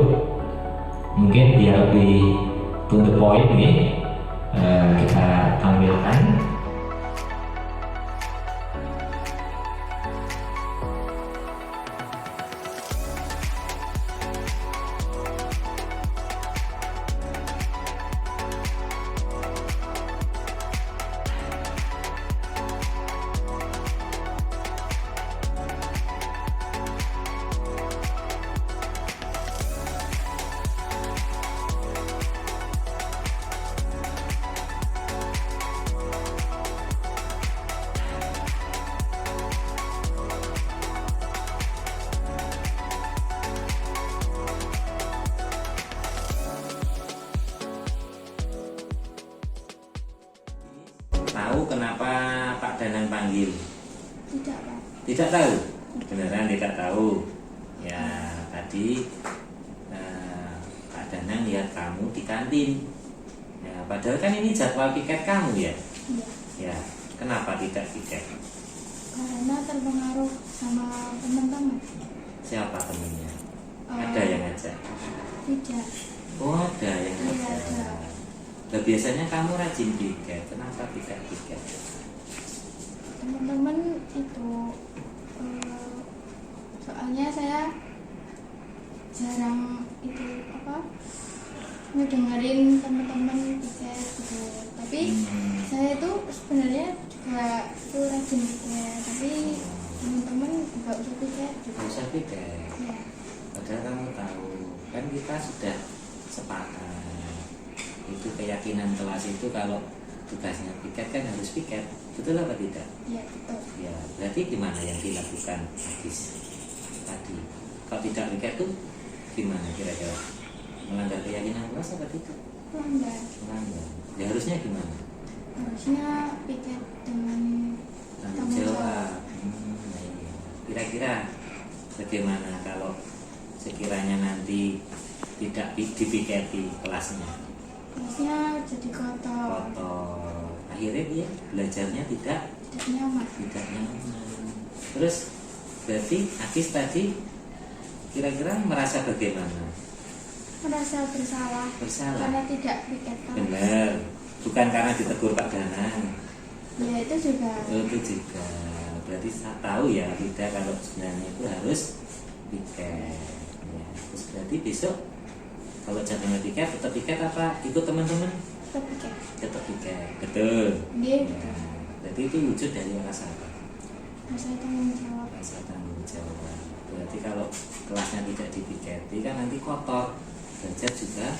Mungkin biar lebih to the point nih, kita tampilkan. Tahu kenapa Pak Danang panggil? Tidak, Pak. Tidak tahu? Beneran tidak tahu? Ya tadi Pak Danang lihat kamu di kantin. Ya, padahal kan ini jadwal piket kamu ya? Iya. Ya, kenapa tidak piket? Karena terpengaruh sama teman-teman. Siapa temennya? Ada yang ngajak? Tidak. Oh ada yang Iya, ngajak. ada. Nah, biasanya kamu rajin piket, kenapa tidak piket? Teman-teman itu soalnya saya jarang itu ngedengerin teman-teman piket gitu. Tapi saya itu sebenarnya juga itu rajin piket, tapi teman-teman nggak usah piket juga. Nggak usah piket. Ya. Padahal kamu tahu, kan kita sudah sepakat. Itu keyakinan kelas itu kalau tugasnya piket kan harus piket, betul apa tidak? Iya betul. Ya, berarti gimana yang dilakukan Agis tadi? Kalau tidak piket tuh gimana kira-kira? Melanggar keyakinan kelas apa tidak? Melanggar. Melanggar. Ya harusnya gimana? Harusnya piket dengan Tanggung jawab. Iya. Kira-kira bagaimana kalau sekiranya nanti tidak dipiketi kelasnya? kelasnya jadi kotor, akhirnya dia belajarnya tidak nyaman. Terus berarti Agis tadi kira-kira merasa bagaimana? Merasa bersalah karena tidak piket kelas. Benar, bukan karena ditegur Pak Danang. Ya itu juga. Itu juga berarti saya tahu ya tidak, kalau sebenarnya itu harus piket ya. Terus berarti besok kalau jadwalnya piket, tetap piket apa ikut teman-teman? Tetap piket. Tetap piket, betul. Iya. Ya, berarti itu wujud dari rasa apa? Rasa tanggung jawab. Rasa tanggung jawab. Berarti kalau kelasnya tidak dipiketi kan nanti kotor, belajar juga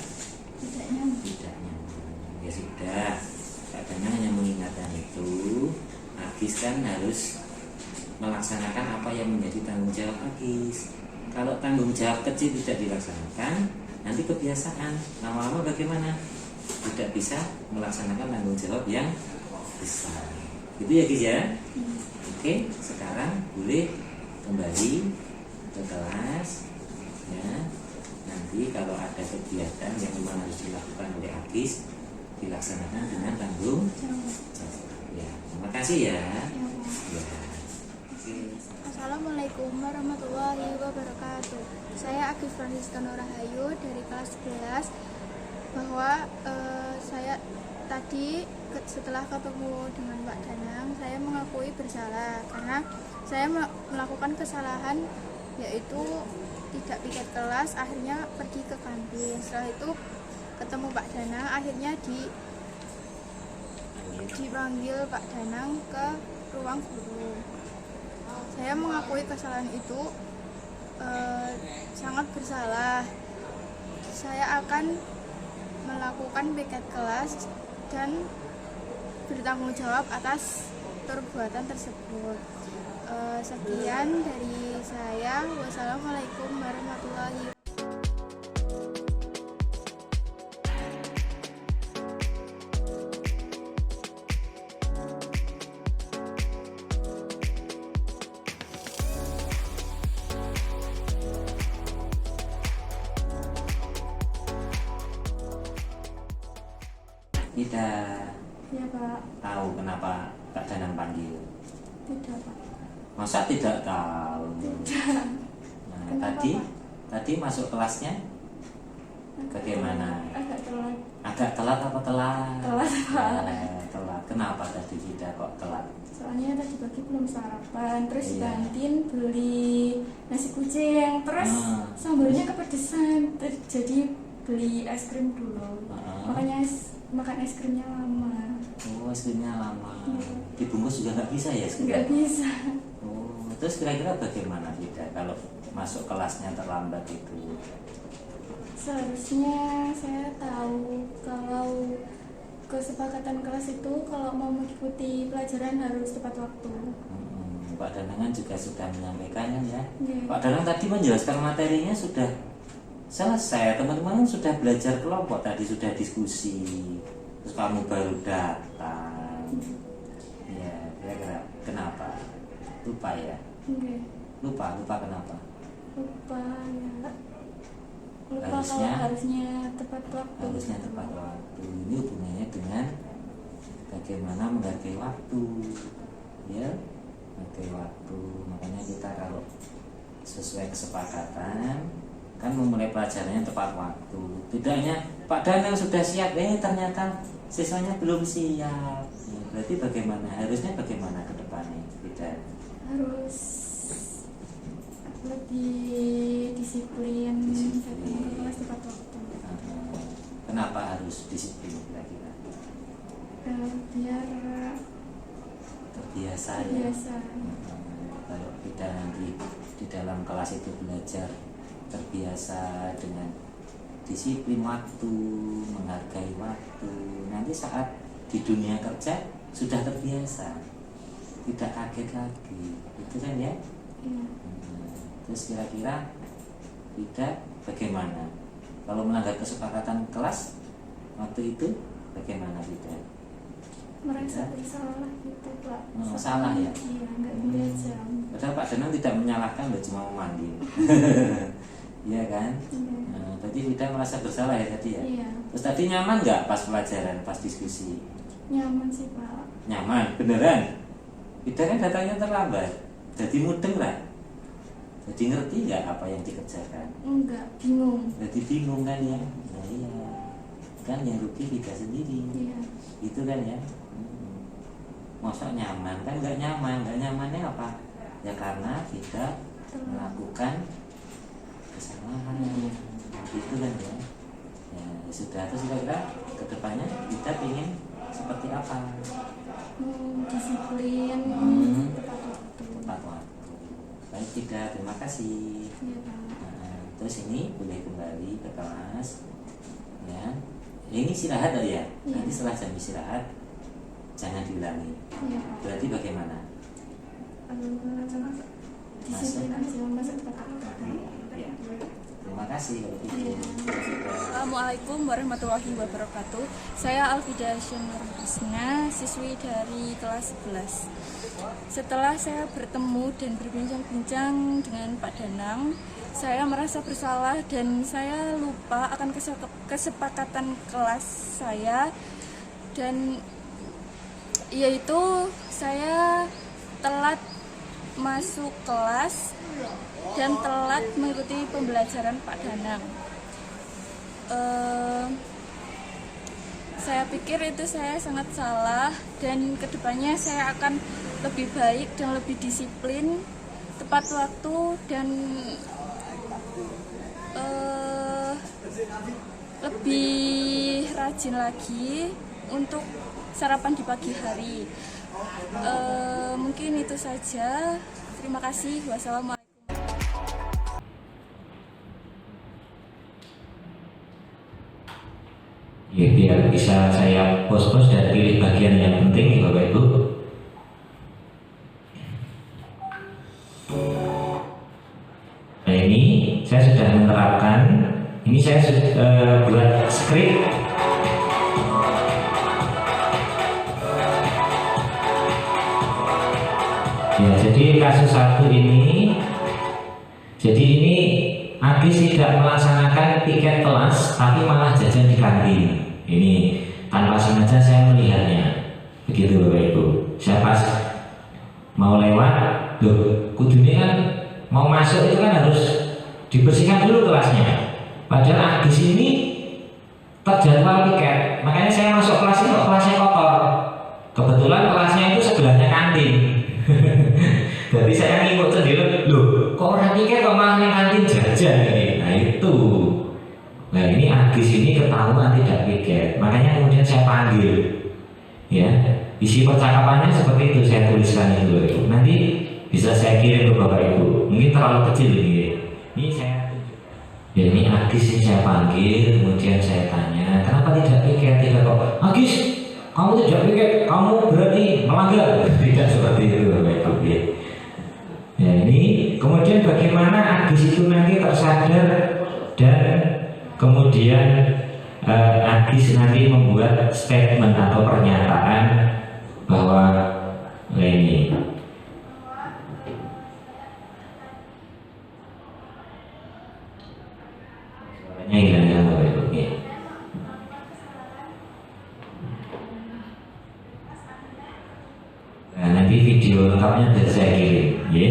Tidak nyaman. tidak nyaman. Ya sudah, kadang hanya mengingatkan itu. Agis kan harus melaksanakan apa yang menjadi tanggung jawab Agis. Kalau tanggung jawab kecil tidak dilaksanakan, nanti kebiasaan, lama-lama bagaimana? Tidak bisa melaksanakan tanggung jawab yang besar. Gitu ya Gis ya? Oke, sekarang boleh kembali ke kelas ya. Nanti kalau ada kegiatan yang memang harus dilakukan oleh Agis, dilaksanakan dengan tanggung jawab. Ya, terima kasih ya. Ya. Oke. Assalamualaikum warahmatullahi wabarakatuh. Saya Agis Francisca Nurahayu dari kelas 11. Bahwa saya tadi setelah ketemu dengan Mbak Danang, saya mengakui bersalah karena saya melakukan kesalahan, yaitu tidak piket kelas, akhirnya pergi ke kantin. Setelah itu ketemu Pak Danang, akhirnya dipanggil Pak Danang ke ruang guru. Saya mengakui kesalahan itu sangat bersalah. Saya akan melakukan piket kelas dan bertanggung jawab atas perbuatan tersebut. Sekian dari saya. Wassalamualaikum warahmatullahi wabarakatuh. Tidak Ya Pak. tahu kenapa Kak Danang panggil. Tidak Pak. Masa tidak tahu? Tidak. Nah, Kenapa, tadi Pak? tadi masuk kelasnya bagaimana? Agak telat. Agak telat apa telat? Telat, Pak. Telat. Kenapa tadi tidak kok telat? Soalnya tadi pagi belum sarapan, terus di Iya. kantin beli nasi kucing, terus sambalnya kepedesan, jadi beli es krim dulu. Makanya makan es krimnya lama. Oh, es krimnya lama. Iya. Dibungkus juga nggak bisa ya es krim? Nggak bisa. Oh, terus kira-kira bagaimana tidak kalau masuk kelasnya terlambat itu? Seharusnya saya tahu kalau kesepakatan kelas itu kalau mau mengikuti pelajaran harus tepat waktu. Pak Danangan juga sudah menyampaikannya ya. Iya. Pak Danang tadi menjelaskan materinya sudah selesai. Teman-teman sudah belajar kelompok tadi, sudah diskusi. Terus kamu baru datang. Ya, kira-kira kenapa? Lupa ya? Oke. Lupa kenapa? Lupa ya. Lupa Harusnya- kalau harusnya tepat waktu. Harusnya tepat waktu. Ini hubungannya dengan bagaimana menghargai waktu, ya, menghargai waktu. Makanya kita kalau sesuai kesepakatan kan memulai pelajarannya tepat waktu. Tidak hanya Pak Danang sudah siap, ternyata siswanya belum siap. Ya, berarti bagaimana? Harusnya bagaimana ke depannya? Tidak. Harus lebih disiplin, datang ke kelas tepat waktu. Kenapa harus disiplin kira-kira? Biar Terbiasa ya. biasa. Kalau kita nanti di dalam kelas itu belajar terbiasa dengan disiplin waktu, menghargai waktu, nanti saat di dunia kerja sudah terbiasa, tidak kaget lagi, itu kan ya. Ya. Terus kira-kira tidak bagaimana kalau melanggar kesepakatan kelas waktu itu, bagaimana tidak? Merasa bersalah gitu Pak. Oh, salah ya? Iya, nggak dilihat jam. Padahal Pak Danang tidak menyalahkan, loh, cuma memanggil. Iya kan? Iya. Nah, tadi tidak merasa bersalah ya tadi ya? Iya. Terus tadi nyaman nggak pas pelajaran, pas diskusi? Nyaman sih Pak. Nyaman, beneran? Kita kan datangnya terlambat, jadi mudeng lah. Jadi ngerti nggak apa yang dikerjakan? Enggak, bingung. Jadi bingung kan ya? Nah iya, kan yang rugi kita sendiri. Iya. Itu kan ya? Masa nyaman? Kan nggak nyaman. Nggak nyamannya apa? Ya karena kita melakukan kesalahan. Itu kan ya? Ya sudah, terus kira-kira kedepannya kita ingin seperti apa? Disiplin, tepat waktu. Tepat waktu. Baik, tidak, terima kasih. Iya Pak. Nah, terus ini boleh kembali ke kelas ya. Ini istirahat ya? Iya. Nanti setelah jam istirahat jangan diulangi. Iya Pak. Berarti bagaimana? Disiplin aja, masuk tepat waktu. Terima kasih kalau gitu. Assalamualaikum warahmatullahi wabarakatuh. Saya Alfida Syanur Husna, siswi dari kelas 11. Setelah saya bertemu dan berbincang-bincang dengan Pak Danang, saya merasa bersalah dan saya lupa akan kesepakatan kelas saya, dan yaitu saya telat masuk kelas dan telat mengikuti pembelajaran Pak Danang. Saya pikir itu saya sangat salah, dan kedepannya saya akan lebih baik dan lebih disiplin, tepat waktu, dan lebih rajin lagi untuk sarapan di pagi hari. Mungkin itu saja. Terima kasih. Wassalamualaikum. Ya, biar bisa saya post-post dan pilih bagian yang penting ya Bapak Ibu. Nah, ini saya sudah menerapkan. Ini saya buat skrip. Ya, jadi kasus satu ini, jadi ini Agis tidak melaksanakan tiket kelas, tapi malah jajan di kantin. Ini tanpa sengaja saya melihatnya. Begitu Bapak Ibu. Saya pas mau lewat, loh, kudunya kan mau masuk itu kan harus dibersihkan dulu kelasnya. Padahal Agis ini terjadwal tiket, makanya saya masuk kelas itu kelasnya kotor. Kebetulan kelasnya itu sebelahnya kantin. Jadi saya ngikut sendiri, loh, kok orang tiket kok malah di kantin jajan ini. Nah itu. Nah ini Agis ini ketahuan tidak tiket, makanya kemudian saya panggil. Ya, isi percakapannya seperti itu, saya tuliskan itu. Nanti bisa saya kirim ke Bapak Ibu. Mungkin terlalu kecil ini. Ini saya tunjuk. Ya ini Agis ini saya panggil, kemudian saya tanya, kenapa tidak tiket? Tidak kok. Agis, kamu tidak piket, kamu berarti melanggar. Tidak seperti itu Bapak Ibu. Ya ini kemudian bagaimana Agis itu nanti tersadar dan kemudian Agis nanti membuat statement atau pernyataan bahwa ini suaranya hilang ya Bapak Ibu. Nah, nanti video lengkapnya sudah saya kirim. Ya.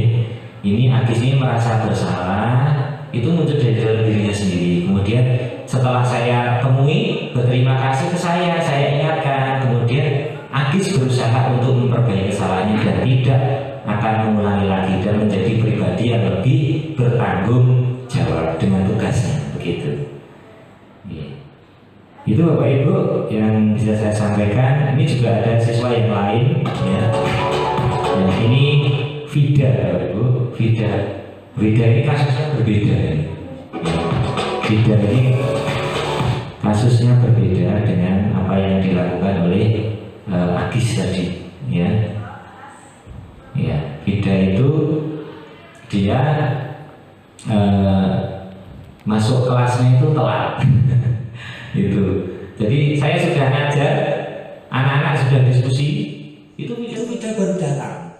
Ini Agis ini merasa bersalah, itu muncul dari dalam dirinya sendiri. Kemudian setelah saya temui, berterima kasih ke saya ingatkan. Kemudian Agis berusaha untuk memperbaiki kesalahannya dan tidak akan mengulangi lagi dan menjadi pribadi yang lebih bertanggung jawab dengan tugasnya. Begitu. Ya. Itu Bapak Ibu yang bisa saya sampaikan. Ini juga ada siswa yang lain ya. Nah, ini Vida Bapak Ibu. Vida ini kasusnya berbeda ya. Vida ini kasusnya berbeda dengan apa yang dilakukan oleh Agis tadi ya. Ya, Vida itu dia masuk kelasnya itu telat. Itu. Jadi saya sudah ngajar, anak-anak sudah diskusi, itu Vida baru datang.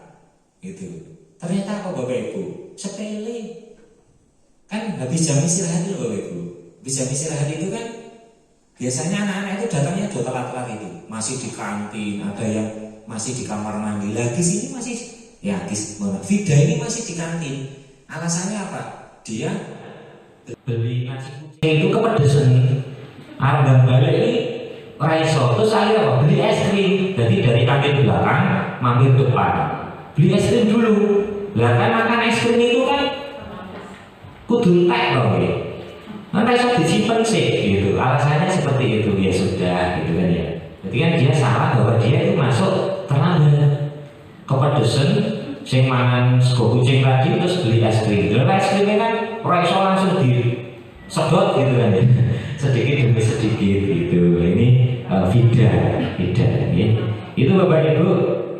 Itu. Ternyata kok Bapak Ibu, sepele. Kan habis jam istirahat itu Bapak Ibu. Habis jam istirahat itu kan biasanya anak-anak itu datangnya udah telat-telat itu. Masih di kantin, ada yang masih di kamar mandi. Lagi sini masih ya Vida ini masih di kantin. Alasannya apa? Dia beli nasi kucing itu kepedesan. Arang balik ini raiso, terus saya apa? Beli es krim. Jadi dari kantin belakang mampir depan, beli es krim dulu. Lah kan makan es krim itu kan kudu entek loh ya. Nanti bisa disimpan sih gitu. Alasannya seperti itu ya sudah gitu kan ya. Jadi kan dia salah bahwa dia itu masuk terlambat. Kepedesan sing mangan sego kucing tadi terus beli es krim. Lah es krimnya kan raiso langsung di sedot gitu kan ya. Sedikit demi sedikit gitu. Ini Vida ya. Itu Bapak Ibu,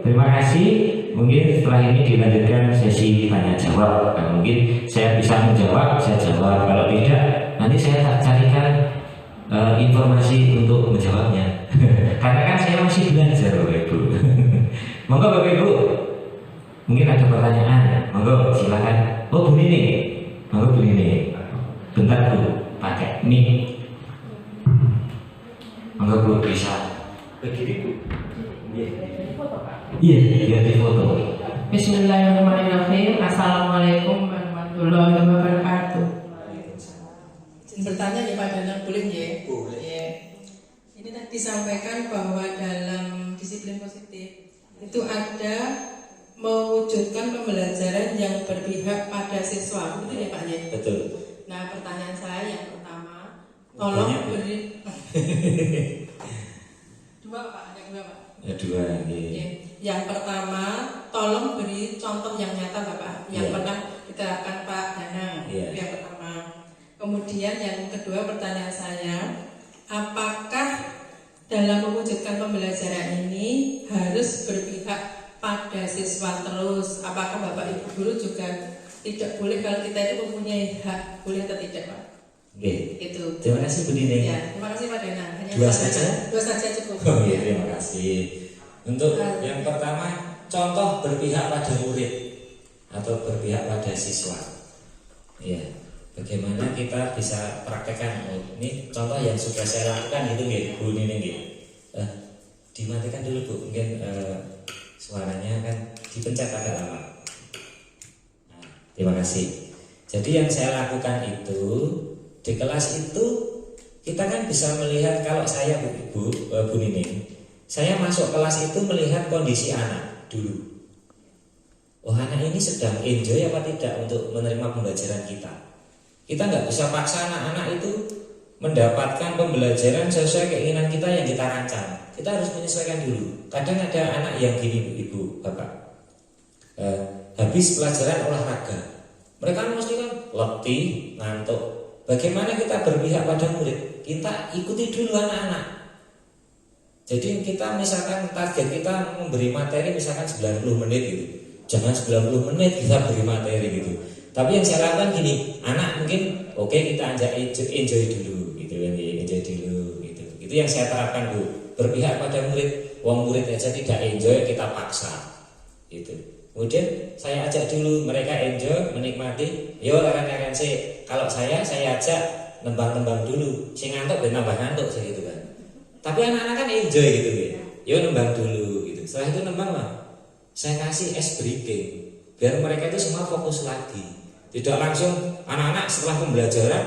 terima kasih. mungkin setelah ini dilanjutkan sesi tanya jawab. Nah, mungkin saya bisa menjawab, saya jawab. Kalau tidak, nanti saya tak carikan informasi untuk menjawabnya. Karena kan saya masih belajar, Bapak Ibu. Monggo Bapak Ibu, mungkin ada pertanyaan. Monggo silakan. Oh Bu Nini, monggo Bu Nini. Bentar Bu, pakai mic. Monggo Bu bisa. Begini Bu. Iya, iya di foto. Bismillahirrahmanirrahim. Assalamualaikum warahmatullahi wabarakatuh. Izin bertanya nih Pak Danang, boleh ya? Boleh. Ya. Ini tadi disampaikan bahwa dalam disiplin positif itu ada mewujudkan pembelajaran yang berpihak pada siswa, betul ya Pak ya? Betul. Nah pertanyaan saya yang pertama, tolong beri dua Pak, ada dua Pak. Dua. Oke. Yang pertama, tolong beri contoh yang nyata Bapak yang pernah diterapkan Pak Danang. Itu yang pertama. Kemudian yang kedua pertanyaan saya, apakah dalam mewujudkan pembelajaran ini harus berpihak pada siswa terus? Apakah Bapak Ibu guru juga tidak boleh kalau kita itu mempunyai hak, boleh atau tidak Pak? Oke. Itu. Terima kasih Bu Nini. Ya, terima kasih Pak Danang. Hanya Dua saja? Dua saja cukup. Oh iya, terima kasih. Untuk yang pertama, contoh berpihak pada murid atau berpihak pada siswa. Iya, bagaimana kita bisa praktekkan? Oh, ini contoh yang sudah saya lakukan itu nggih, Bu Nini nggih. Dimatikan dulu Bu, mungkin suaranya kan dipencet agak lama. Nah, terima kasih. Jadi yang saya lakukan itu di kelas itu kita kan bisa melihat, kalau saya Bu Nini, saya masuk kelas itu melihat kondisi anak dulu. Oh, anak ini sedang enjoy apa tidak untuk menerima pembelajaran kita. Kita nggak bisa paksa anak-anak itu mendapatkan pembelajaran sesuai keinginan kita yang kita rancang. Kita harus menyesuaikan dulu. Kadang ada anak yang gini Ibu, Bapak, habis pelajaran olahraga, mereka mesti kan letih, ngantuk. Bagaimana kita berpihak pada murid? Kita ikuti dulu anak-anak. Jadi kita misalkan target kita memberi materi misalkan 90 menit gitu. Jangan 90 menit kita beri materi gitu. Tapi yang saya lakukan gini, anak mungkin oke, kita ajak enjoy dulu gitu kan, enjoy dulu gitu. Itu yang saya terapkan Bu, berpihak pada murid. Wong murid aja tidak enjoy kita paksa. Gitu. Kemudian saya ajak dulu mereka enjoy, menikmati. Yo rekan-rekan sih, kalau saya ajak nembang-nembang dulu. Sing ngantuk ben nambah ngantuk sih gitu kan. Tapi anak-anak kan enjoy gitu ya. Yo nembang dulu gitu. Setelah itu nembang mah, saya kasih ice breaking biar mereka itu semua fokus lagi. Tidak langsung anak-anak setelah pembelajaran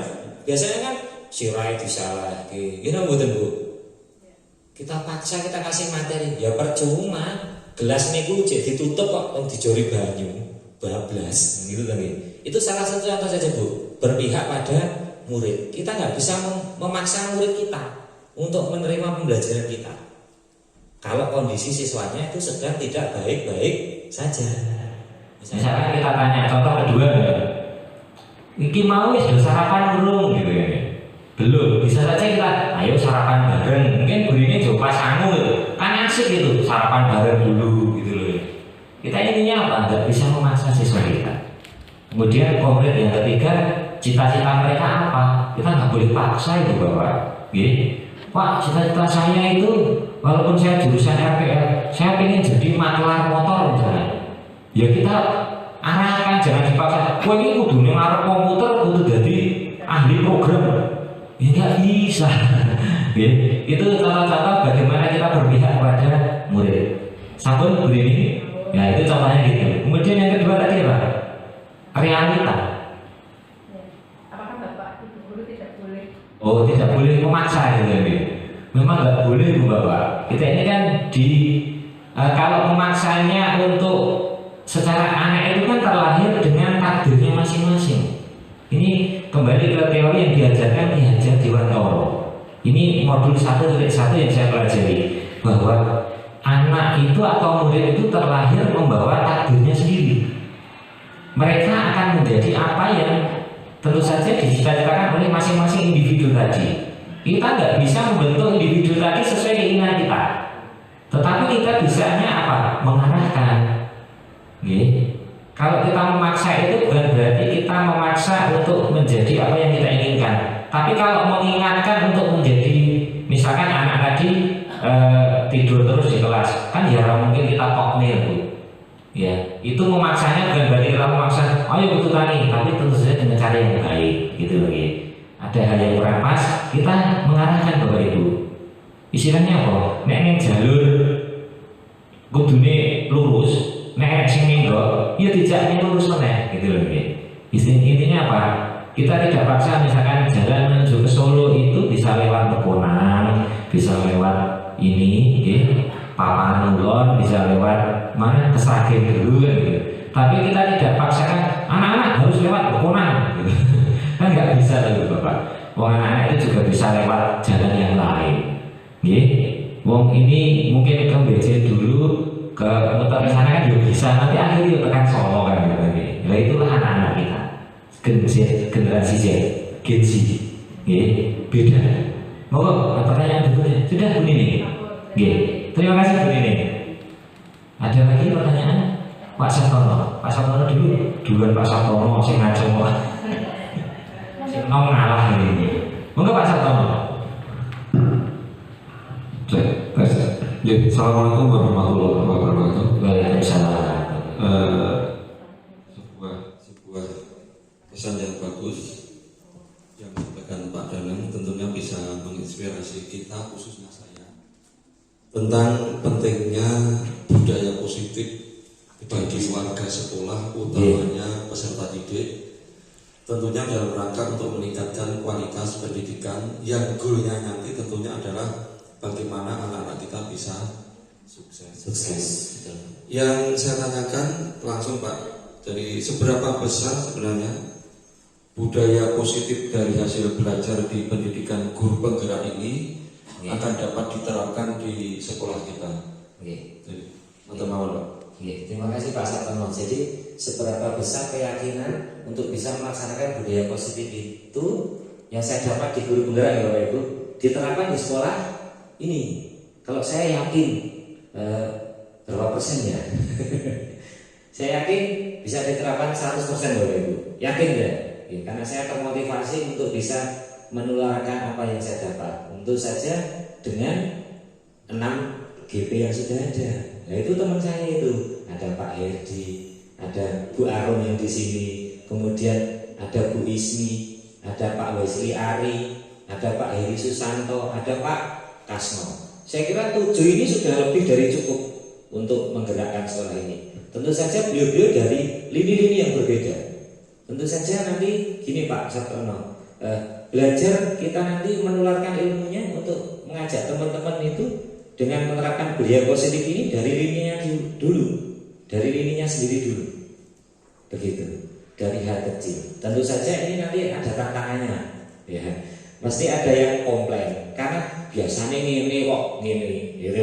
biasanya kan sirai disalah gitu mboten Bu. Kita paksa, kita kasih materi, ya percuma. Gelas niku jek ditutup kok dijori banyu, bablas gitu kan. Itu salah satu contoh saja Bu, berpihak pada murid. Kita nggak bisa memaksa murid kita untuk menerima pembelajaran kita kalau kondisi siswanya itu sedang tidak baik-baik saja. Misalkan kita tanya contoh kedua ya, iki mau sudah sarapan belum gitu ya, belum, bisa saja kita ayo sarapan bareng. Mungkin Bu ini coba sangu gitu, kan asik gitu sarapan bareng dulu gitu loh. Kita intinya apa? Nggak bisa memaksa siswa kita. Kemudian konkret yang ketiga, cita-cita mereka apa? Kita nggak boleh paksa itu Bapak. Gitu. Pak, cita-cita saya itu walaupun saya jurusan RPL, saya ingin jadi maklar motor misalnya. Ya kita arahkan, jangan dipaksa. Wah ini kudu ngarep komputer, kudu jadi ahli program. Ya nggak bisa. Ya, itu contoh-contoh bagaimana kita berpihak pada murid. Sampun Bu ini, ya itu contohnya gitu. Kemudian yang kedua tadi apa? Realita. Apakah Bapak Ibu guru tidak boleh? Oh, tidak boleh memaksa gitu ya. Memang nggak boleh Bu Bapak. Kita ini kan kalau memaksanya untuk secara anak itu kan terlahir dengan takdirnya masing-masing. Ini kembali ke teori yang diajarkan Ki Hajar Dewantoro. Ini modul 1.1 yang saya pelajari, bahwa anak itu atau murid itu terlahir membawa takdirnya sendiri. Mereka akan menjadi apa yang tentu saja dicita-citakan oleh masing-masing individu tadi. Kita nggak bisa membentuk individu tadi sesuai keinginan kita, tetapi kita bisanya apa? Mengarahkan. Kalau kita memaksa itu bukan berarti kita memaksa untuk menjadi apa yang kita inginkan. Tapi kalau mengingatkan untuk menjadi, misalkan anak tadi tidur terus di kelas, kan ya mungkin kita tokmil Bu. Ya, itu memaksanya bukan berarti kita memaksa, ayo betul tani, tapi tentu saja dengan cara yang baik, gitu loh. Ada hal yang kurang pas, kita mengarahkan Bapak Ibu. Istilahnya apa? Nek jalur kudune lurus, nek sing minggo, ya tidak lurus meneh, gitu loh. Intinya apa? Kita tidak paksa, misalkan jalan menuju ke Solo itu bisa lewat Pekonan, bisa lewat ini, Papan Ulon, bisa lewat mana ke Sragen dulu kan gitu. Tapi kita tidak paksakan anak-anak harus lewat Pekonan, gitu. Kan nggak bisa lagi Bapak. Wong anak-anak itu juga bisa lewat jalan yang lain. Wong ini mungkin ke BC dulu, ke muter ke sana kan juga bisa, nanti akhirnya tekan Solo kan gitu. Nah itulah anak-anak kita. Generasi Z, Gen Z, beda. Monggo pertanyaan berikutnya. Sudah Bu Nini? Terima kasih Bu Nini. Ada lagi pertanyaan? Pak Sabtono. Pak Sabtono duluan Pak Sabtono, sing ngaco sing nom ngalah ini. Monggo Pak Sabtono. Assalamualaikum warahmatullahi wabarakatuh. Waalaikumsalam. Sebuah pesan yang bagus yang disampaikan Pak Danang tentunya bisa menginspirasi kita, khususnya saya, tentang pentingnya budaya positif bagi warga sekolah, utamanya peserta didik, tentunya dalam rangka untuk meningkatkan kualitas pendidikan yang goalnya nanti tentunya adalah bagaimana anak-anak kita bisa sukses. Yang saya tanyakan langsung Pak, jadi seberapa besar sebenarnya budaya positif dari hasil belajar di pendidikan guru penggerak ini akan dapat diterapkan di sekolah kita? Terima kasih Pak Sabtono. Jadi seberapa besar keyakinan untuk bisa melaksanakan budaya positif itu yang saya dapat di guru penggerak ya Bapak Ibu, diterapkan di sekolah ini. Kalau saya yakin berapa persen ya? Saya yakin bisa diterapkan 100% Bapak Ibu. Yakin ya? Karena saya termotivasi untuk bisa menularkan apa yang saya dapat. Tentu saja dengan 6 GP yang sudah ada. Nah itu teman saya itu, ada Pak Herdi, ada Bu Arum yang di sini, kemudian ada Bu Ismi, ada Pak Wesley Ari, ada Pak Heri Susanto, ada Pak Kasno. Saya kira 7 ini sudah lebih dari cukup untuk menggerakkan sekolah ini. Tentu saja beliau-beliau dari lini-lini yang berbeda. Tentu saja nanti gini Pak Sabtono, belajar kita nanti menularkan ilmunya untuk mengajak teman-teman itu dengan menerapkan budaya positif ini dari lininya dulu, dari lininya sendiri dulu, begitu, dari hal kecil. Tentu saja ini nanti ada tantangannya, ya. Pasti ada yang komplain karena biasanya ini kok gini, gitu.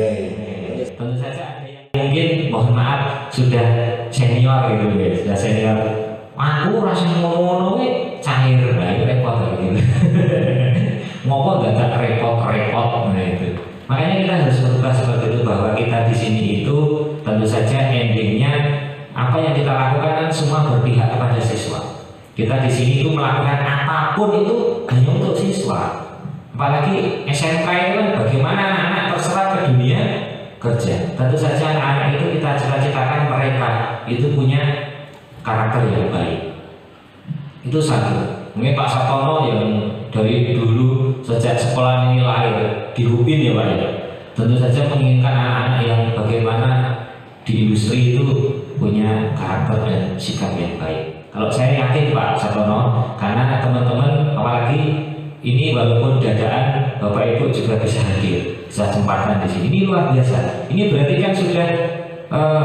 Tentu saja ada yang mungkin mohon maaf sudah senior gitu ya, sudah senior. Aku rasanya ngomong cair, nah itu repot gitu. Ngopo gak repot, nah itu. Makanya kita harus berubah seperti itu, bahwa kita di sini itu tentu saja endingnya apa yang kita lakukan kan semua berpihak kepada siswa. Kita di sini itu melakukan apapun itu hanya untuk siswa. Apalagi SMK itu kan bagaimana anak-anak terserap ke dunia kerja. Tentu saja anak-anak itu kita cita-citakan mereka itu punya karakter yang baik. Itu satu. Mungkin Pak Sabtono yang dari dulu sejak sekolah ini lahir di Upin ya Pak ya, tentu saja menginginkan anak-anak yang bagaimana di industri itu punya karakter dan sikap yang baik. Kalau saya yakin Pak Sabtono, karena teman-teman apalagi ini walaupun dadaan Bapak Ibu juga bisa hadir, bisa sempatan di sini. Ini luar biasa. Ini berarti kan sudah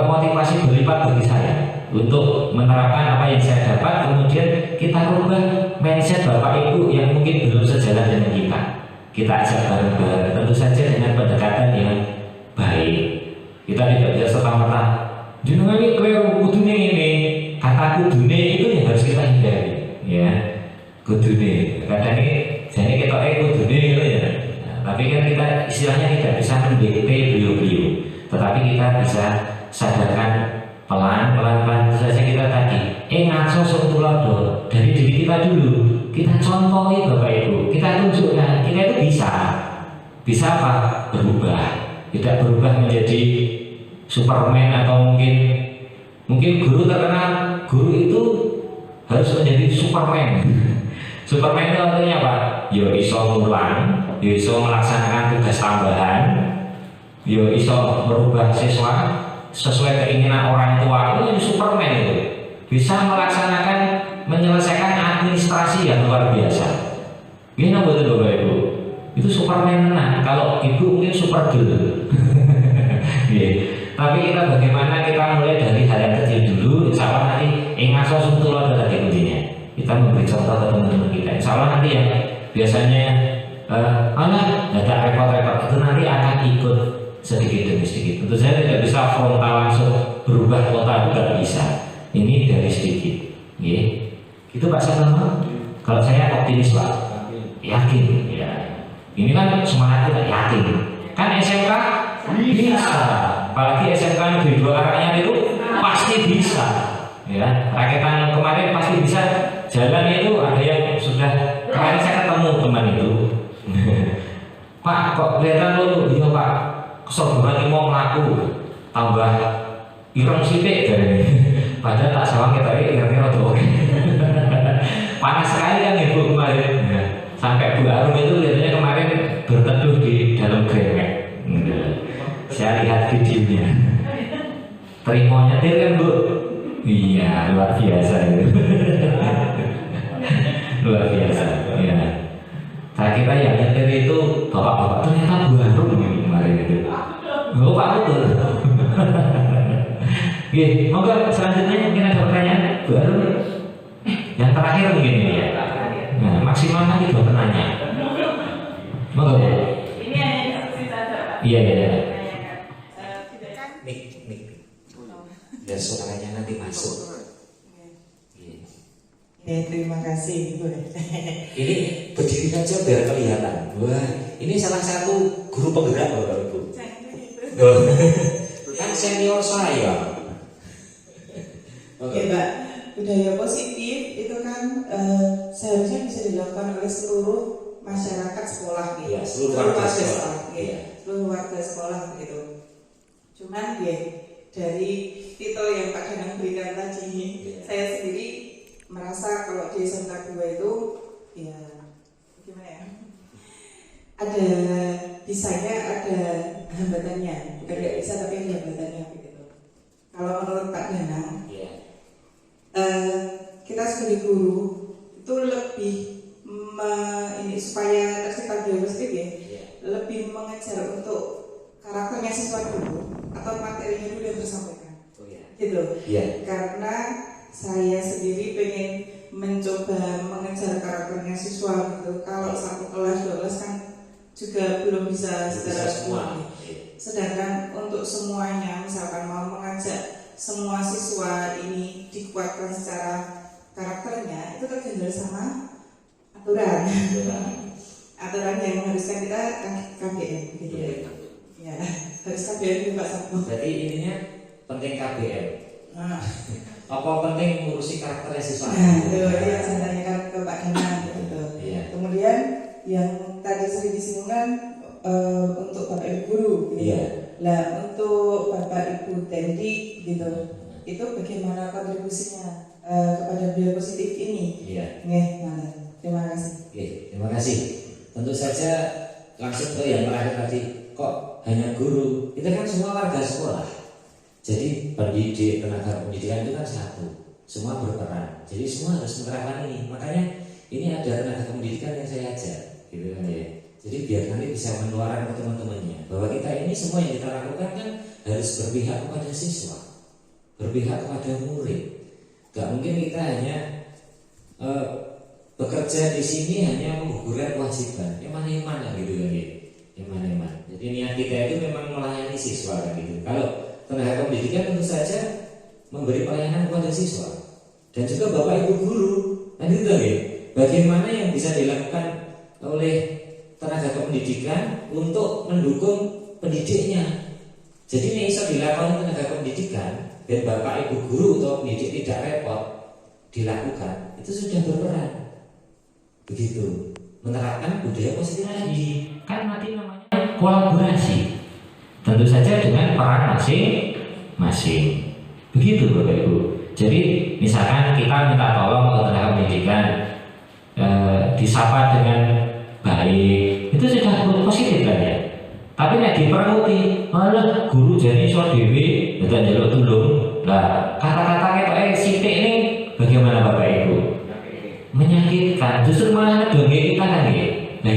motivasi berlipat bagi saya untuk menerapkan apa yang saya dapat, kemudian kita rubah mindset Bapak Ibu yang mungkin belum sejalan dengan kita. Kita ajak bareng-bareng, tentu saja dengan pendekatan yang baik. Kita tidak bisa serta-merta jenengan ini keliru kudune ini, kata kudune itu yang harus kita hindari, ya. Kudune, kadang ini jadi kita kudune gitu ya. Nah, tapi kan kita istilahnya tidak bisa mendikte beliau-beliau, tetapi kita bisa sadarkan pelan-pelan contohi Bapak Ibu, kita tunjukkan kita itu bisa apa? Berubah, tidak berubah menjadi Superman atau mungkin guru terkenal, guru itu harus menjadi Superman. Superman itu artinya apa? Yo iso mulang, yo iso melaksanakan tugas tambahan, yo iso merubah siswa sesuai keinginan orang tua. Itu Superman itu bisa menyelesaikan administrasi yang luar biasa. Gimana betul Bapak Ibu? Itu Superman. Nah, kalau ibu mungkin Supergirl. Tapi kita bagaimana kita mulai dari hal yang kecil dulu. Insya Allah nanti ngaso suntul ada tadi kuncinya. Kita memberi contoh ke teman-teman kita. Insya Allah nanti yang biasanya ada repot-repot itu nanti akan ikut sedikit demi sedikit. Tentu saja tidak bisa frontal langsung berubah kota, tidak bisa. Ini dari sedikit. Itu Pak Satama. Kalau saya optimis Pak, yakin. Ya. Ini kan semangat kita yakin. Kan SMK bisa, apalagi SMK negeri 2 Karanganyar itu pasti bisa. Ya, raketan kemarin pasti bisa. Jalan itu ada yang sudah kemarin saya ketemu teman itu. Pak, kok kelihatan lu? Iya Pak, kesel banget mau melaku, tambah ireng sithik dari. Padahal tak sawang kita ini rodo. Panas sekali kan ibu kemarin. Ya. Sampai Bu Arum itu lihatnya kemarin berteduh di dalam grewek. Saya lihat videonya. Terima nyetir kan Bu? Iya, luar biasa itu. Luar biasa. Ya. Saya kira yang nyetir itu bapak-bapak, ternyata Bu Arum kemarin itu. Oh Pak betul. Moga selanjutnya mungkin ada pertanyaan Bu Arum. Yang terakhir mungkin ini ya. Nah, maksimal nanti 2 penanya. Moga Bu. Ini hanya diskusi saja Pak. Iya. Mik. Biar suaranya nanti masuk. Terima kasih. Ini berdiri saja biar kelihatan. Wah, ini salah satu guru penggerak Bapak Ibu. Kan senior saya. Oke Mbak, budaya positif itu kan seharusnya bisa dilakukan oleh seluruh masyarakat sekolah gitu. Ya, seluruh warga sekolah. Seluruh warga sekolah gitu. Cuman dari titel yang Pak Danang berikan tadi, saya sendiri merasa kalau di SMK 2 itu ya gimana ya? Ada bisanya, ada hambatannya. Bukan nggak bisa tapi ada hambatannya begitu. Kalau menurut Pak Danang, kita sebagai guru itu lebih ini supaya tercipta budaya positif ya, lebih mengejar untuk karakternya siswa dulu atau materinya dulu yang tersampaikan, gitu. Karena saya sendiri pengen mencoba mengejar karakternya siswa gitu. Kalau 1 kelas 12 kan juga belum bisa secara semua. Sedangkan untuk semuanya, misalkan mau mengajak semua siswa ini dikuatkan secara karakternya, itu tergantung sama aturan. Aturan yang mengharuskan kita KBM gitu. Ya, harus KBM Pak Sabtu. Berarti intinya penting KBM. Apa penting mengurusi karakternya siswa? Itu yang saya tanyakan ke Pak Danang gitu. Kemudian yang tadi sering disinggung untuk Bapak Ibu guru gitu. Lah untuk Bapak Ibu Tendi gitu, itu bagaimana kontribusinya kepada budaya positif ini? Terima kasih. Terima kasih. Tentu saja langsung ke yang terakhir tadi. Kok hanya guru? Itu kan semua warga sekolah. Jadi pendidik, tenaga pendidikan itu kan satu. Semua berperan. Jadi semua harus menerapkan ini. Makanya ini ada tenaga pendidikan yang saya ajar, gitu kan ya. Jadi biar nanti bisa menularkan ke teman-temannya bahwa kita ini semua yang kita lakukan kan harus berpihak kepada siswa, berpihak kepada murid. Gak mungkin kita hanya bekerja di sini hanya menggugurkan kewajiban, mana gitu kan ya. Mana. Jadi niat kita itu memang melayani siswa kan gitu. Kalau tenaga pendidikan tentu saja memberi pelayanan kepada siswa dan juga Bapak Ibu guru. Nah itu kan ya. Bagaimana yang bisa dilakukan oleh tenaga pendidikan untuk mendukung pendidiknya. Jadi ini bisa dilakukan tenaga pendidikan dan Bapak Ibu guru atau pendidik tidak repot dilakukan. Itu sudah berperan. begitu, menerapkan budaya positif tadi. Kan nanti namanya kolaborasi, tentu saja dengan peran masing-masing. Begitu Bapak Ibu. Jadi misalkan kita minta tolong ke tenaga pendidikan, disapa dengan baik, itu sudah positif kan ya. Tapi nek dipermuti, malah guru jadi iso dhewe, betul njaluk tulung. Lah, kata-kata kayak sithik ini bagaimana Bapak Ibu? Menyakitkan, justru malah ngedongeng kita kan ya. Nah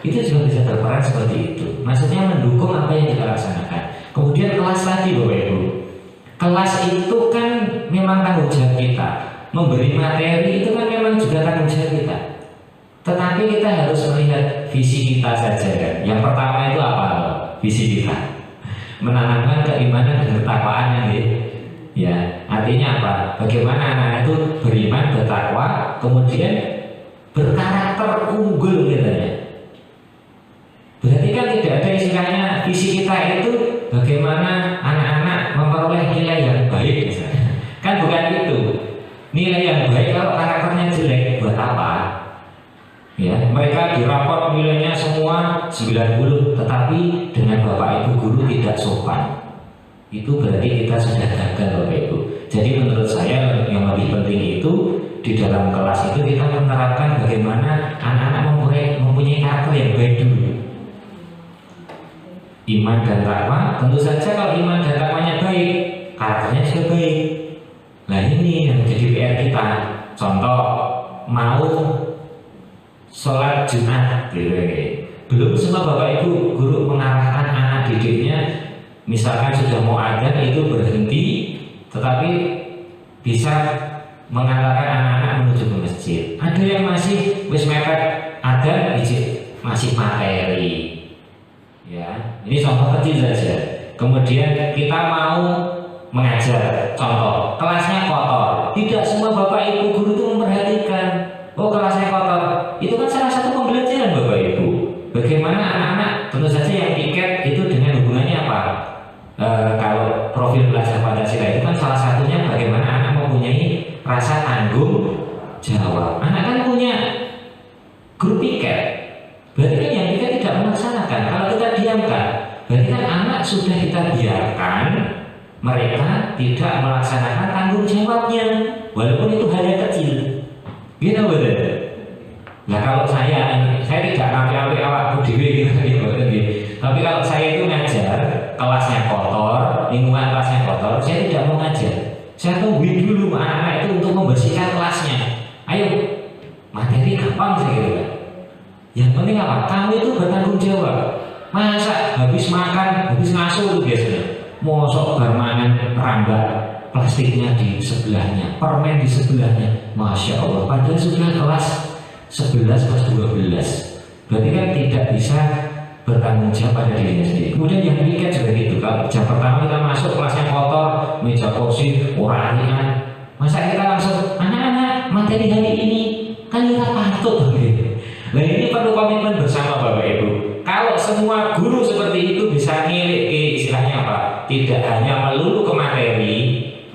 itu juga bisa berperan seperti itu. Maksudnya mendukung apa yang kita laksanakan. Kemudian kelas lagi Bapak Ibu. Kelas itu kan memang tanggung jawab kita. Memberi materi itu kan memang juga tanggung jawab kita. Tetapi kita harus melihat visi kita saja kan. Yang pertama itu apa? Visi kita. Menanamkan keimanan dan ketakwaan ya. Ya, artinya apa? Bagaimana anak itu beriman, bertakwa, kemudian berkarakter unggul katanya. Berarti kan tidak ada istilahnya visi kita itu bagaimana anak-anak memperoleh nilai yang baik misalnya. Kan bukan itu. Nilai yang baik kalau karakternya jelek buat apa? Ya, mereka di rapor nilainya semua 90, tetapi dengan Bapak Ibu guru tidak sopan. Itu berarti kita sudah gagal Bapak Ibu. Jadi menurut saya yang lebih penting itu di dalam kelas itu kita menerapkan bagaimana anak-anak mempunyai karakter yang baik dulu. Iman dan takwa, tentu saja kalau iman dan takwanya baik, karakternya juga baik. Nah ini yang menjadi PR kita. Contoh, mau sholat Jumat gitu ya. Belum semua Bapak Ibu guru mengarahkan anak didiknya. Misalkan sudah mau adzan itu berhenti, tetapi bisa mengantarkan anak-anak menuju ke masjid. Ada yang masih wis mepet adzan masih materi. Ya, ini contoh kecil saja. Kemudian kita mau mengajar, contoh kelasnya kotor. Tidak semua Bapak Ibu guru itu memperhatikan. Oh kelasnya kotor, itu kan salah satu pembelajaran Bapak Ibu. Bagaimana anak-anak, tentu saja yang piket itu dengan hubungannya apa? Kalau profil belajar Pancasila itu kan salah satunya bagaimana anak mempunyai rasa tanggung jawab. Anak kan punya grup piket, berarti kan yang piket tidak melaksanakan. Kalau kita diamkan, berarti kan anak sudah kita biarkan mereka tidak melaksanakan tanggung jawabnya, walaupun itu hal yang kecil. Gitu betul. Nah kalau saya tidak nampil awakku dewe gitu. Tapi kalau saya itu ngajar, kelasnya kotor, lingkungan kelasnya kotor, saya tidak mau ngajar. Saya tungguin dulu anak-anak itu untuk membersihkan kelasnya. Ayo, materi gampang sih gitu kan. Yang penting apa? Kamu itu bertanggung jawab. Masa habis makan, habis ngasuh itu biasanya. Mosok bermangan rambak plastiknya di sebelahnya, permen di sebelahnya. Masya Allah, padahal sudah kelas 11 kelas 12. Berarti kan tidak bisa bertanggung jawab pada dirinya sendiri. Kemudian yang piket juga gitu. Kalau jam pertama kita masuk kelasnya kotor, meja kursi oranye, masa kita langsung anak-anak materi hari ini kan kita patut gitu. Nah ini perlu komitmen bersama Bapak Ibu. Kalau semua guru seperti itu bisa ngilik istilahnya apa? Tidak hanya melulu ke materi,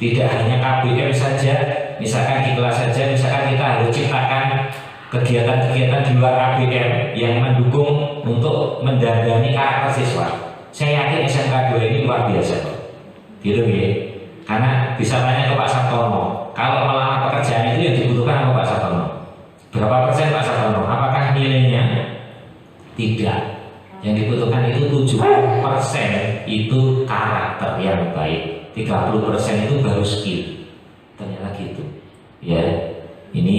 tidak hanya KBM saja. Misalkan di kelas saja, misalkan kita harus ciptakan kegiatan-kegiatan di luar KBM yang mendukung untuk mendandani karakter siswa. Saya yakin SMK 2 ini luar biasa gitu ya. Karena bisa tanya ke Pak Sartono, kalau melamar pekerjaan itu yang dibutuhkan apa Pak Sartono? Berapa persen Pak Sartono? Apakah nilainya? Tidak. Yang dibutuhkan itu 70% itu karakter yang baik, 30% itu baru skill. Ternyata gitu ya. Ini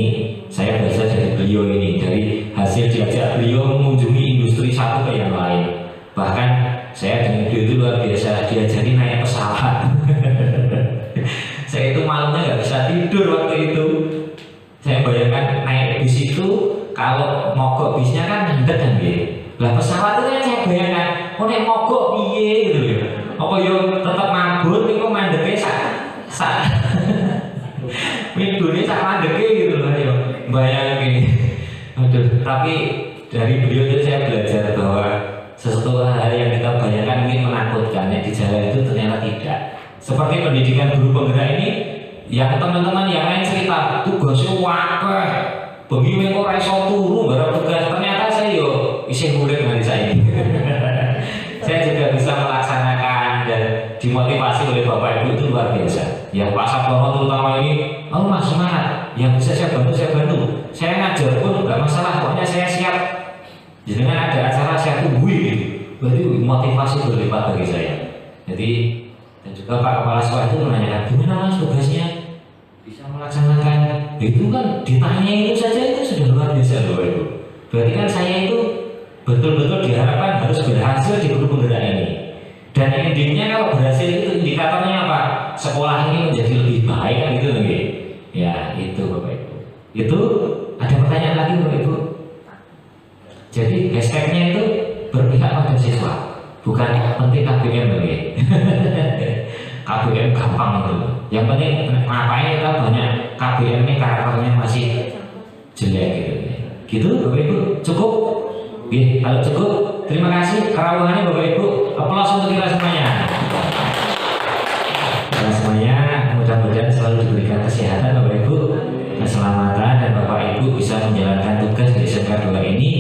saya belajar dari beliau ini, dari hasil diajak beliau mengunjungi industri satu ke yang lain. Bahkan saya dengan beliau itu luar biasa, diajari naik pesawat. Saya itu malamnya nggak bisa tidur waktu itu. Saya bayangkan naik bis itu, kalau mogok bisnya kan ngendek kan ya. Lah pesawat itu kan saya bayangkan, oh naik mogok piye gitu ya. Apa yo tetap mabur, ini kok mandeknya sak minggu ini sak mandeknya gitu loh ya. Bayangin. Aduh, tapi dari beliau itu saya belajar bahwa sesuatu hal yang kita bayangkan mungkin menakutkan, yang di jalan itu ternyata tidak. Seperti pendidikan guru penggerak ini, yang teman-teman yang lain cerita tugasnya wakil, bengi kok ora iso turu bareng tugas. Ternyata saya yo isih murid nanti saya ini. Saya juga bisa melaksanakan dan dimotivasi oleh Bapak Ibu itu luar biasa. Ya Pak Sabtono terutama ini, oh Mas semangat, yang bisa saya bantu saya bantu. Saya ngajar pun nggak masalah, pokoknya saya siap. Jangan ada acara saya tungguin gitu. Berarti motivasi berlipat bagi saya. Jadi dan juga Pak Kepala Sekolah itu menanyakan gimana Mas tugasnya bisa melaksanakan. Itu kan ditanya itu saja itu sudah luar biasa Bapak Ibu. Berarti kan saya itu betul-betul diharapkan harus berhasil di guru penggerak ini. Dan endingnya kalau berhasil itu indikatornya apa? Sekolah ini menjadi lebih baik kan gitu loh. Ya itu Bapak Ibu. Itu ada pertanyaan lagi Bapak Ibu. Jadi hashtagnya itu berpihak pada siswa, bukan penting KBM loh ya. KBM gampang itu. Yang penting ngapain kita banyak KBM ini karakternya masih jelek gitu. Gitu Bapak Ibu. Cukup? Oke, kalau cukup, terima kasih kerawangannya Bapak Ibu. Aplaus untuk kita semuanya. Kita semuanya mudah-mudahan selalu diberikan kesehatan Bapak Ibu, keselamatan, dan Bapak Ibu bisa menjalankan tugas di SMK 2 ini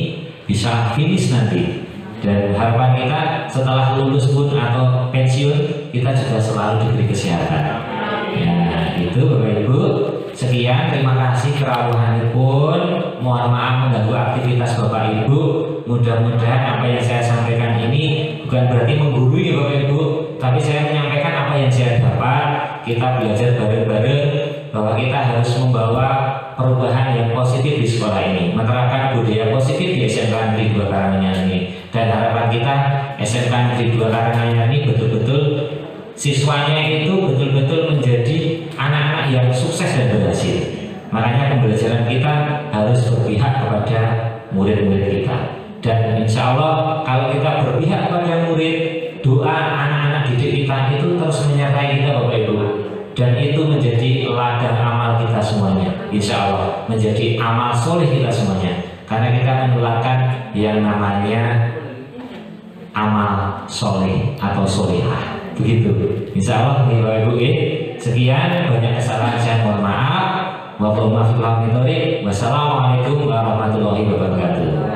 bisa finish nanti. Dan harapan kita setelah lulus pun atau pensiun kita juga selalu diberi kesehatan. Ya, itu Bapak Ibu. Sekian, terima kasih kerawangannya pun. Mohon maaf mengganggu aktivitas Bapak Ibu. Mudah-mudahan apa yang saya sampaikan ini bukan berarti menggurui Bapak Ibu, tapi saya menyampaikan apa yang saya dapat. Kita belajar bareng-bareng bahwa kita harus membawa perubahan yang positif di sekolah ini, menerapkan budaya positif di SMK Negeri 2 Karanganyar ini. Dan harapan kita SMK Negeri 2 Karanganyar ini betul-betul siswanya itu betul-betul menjadi anak-anak yang sukses dan berhasil. Makanya pembelajaran kita harus berpihak kepada murid-murid kita. Dan insya Allah kalau kita berpihak kepada murid, doa anak-anak didik kita itu terus menyertai kita Bapak Ibu. Dan itu menjadi ladang amal kita semuanya. Insya Allah menjadi amal soleh kita semuanya. Karena kita menularkan yang namanya amal soleh atau solehah. Begitu. Insya Allah Bapak Ibu. Sekian, banyak kesalahan saya mohon maaf. Wassalamualaikum warahmatullahi wabarakatuh.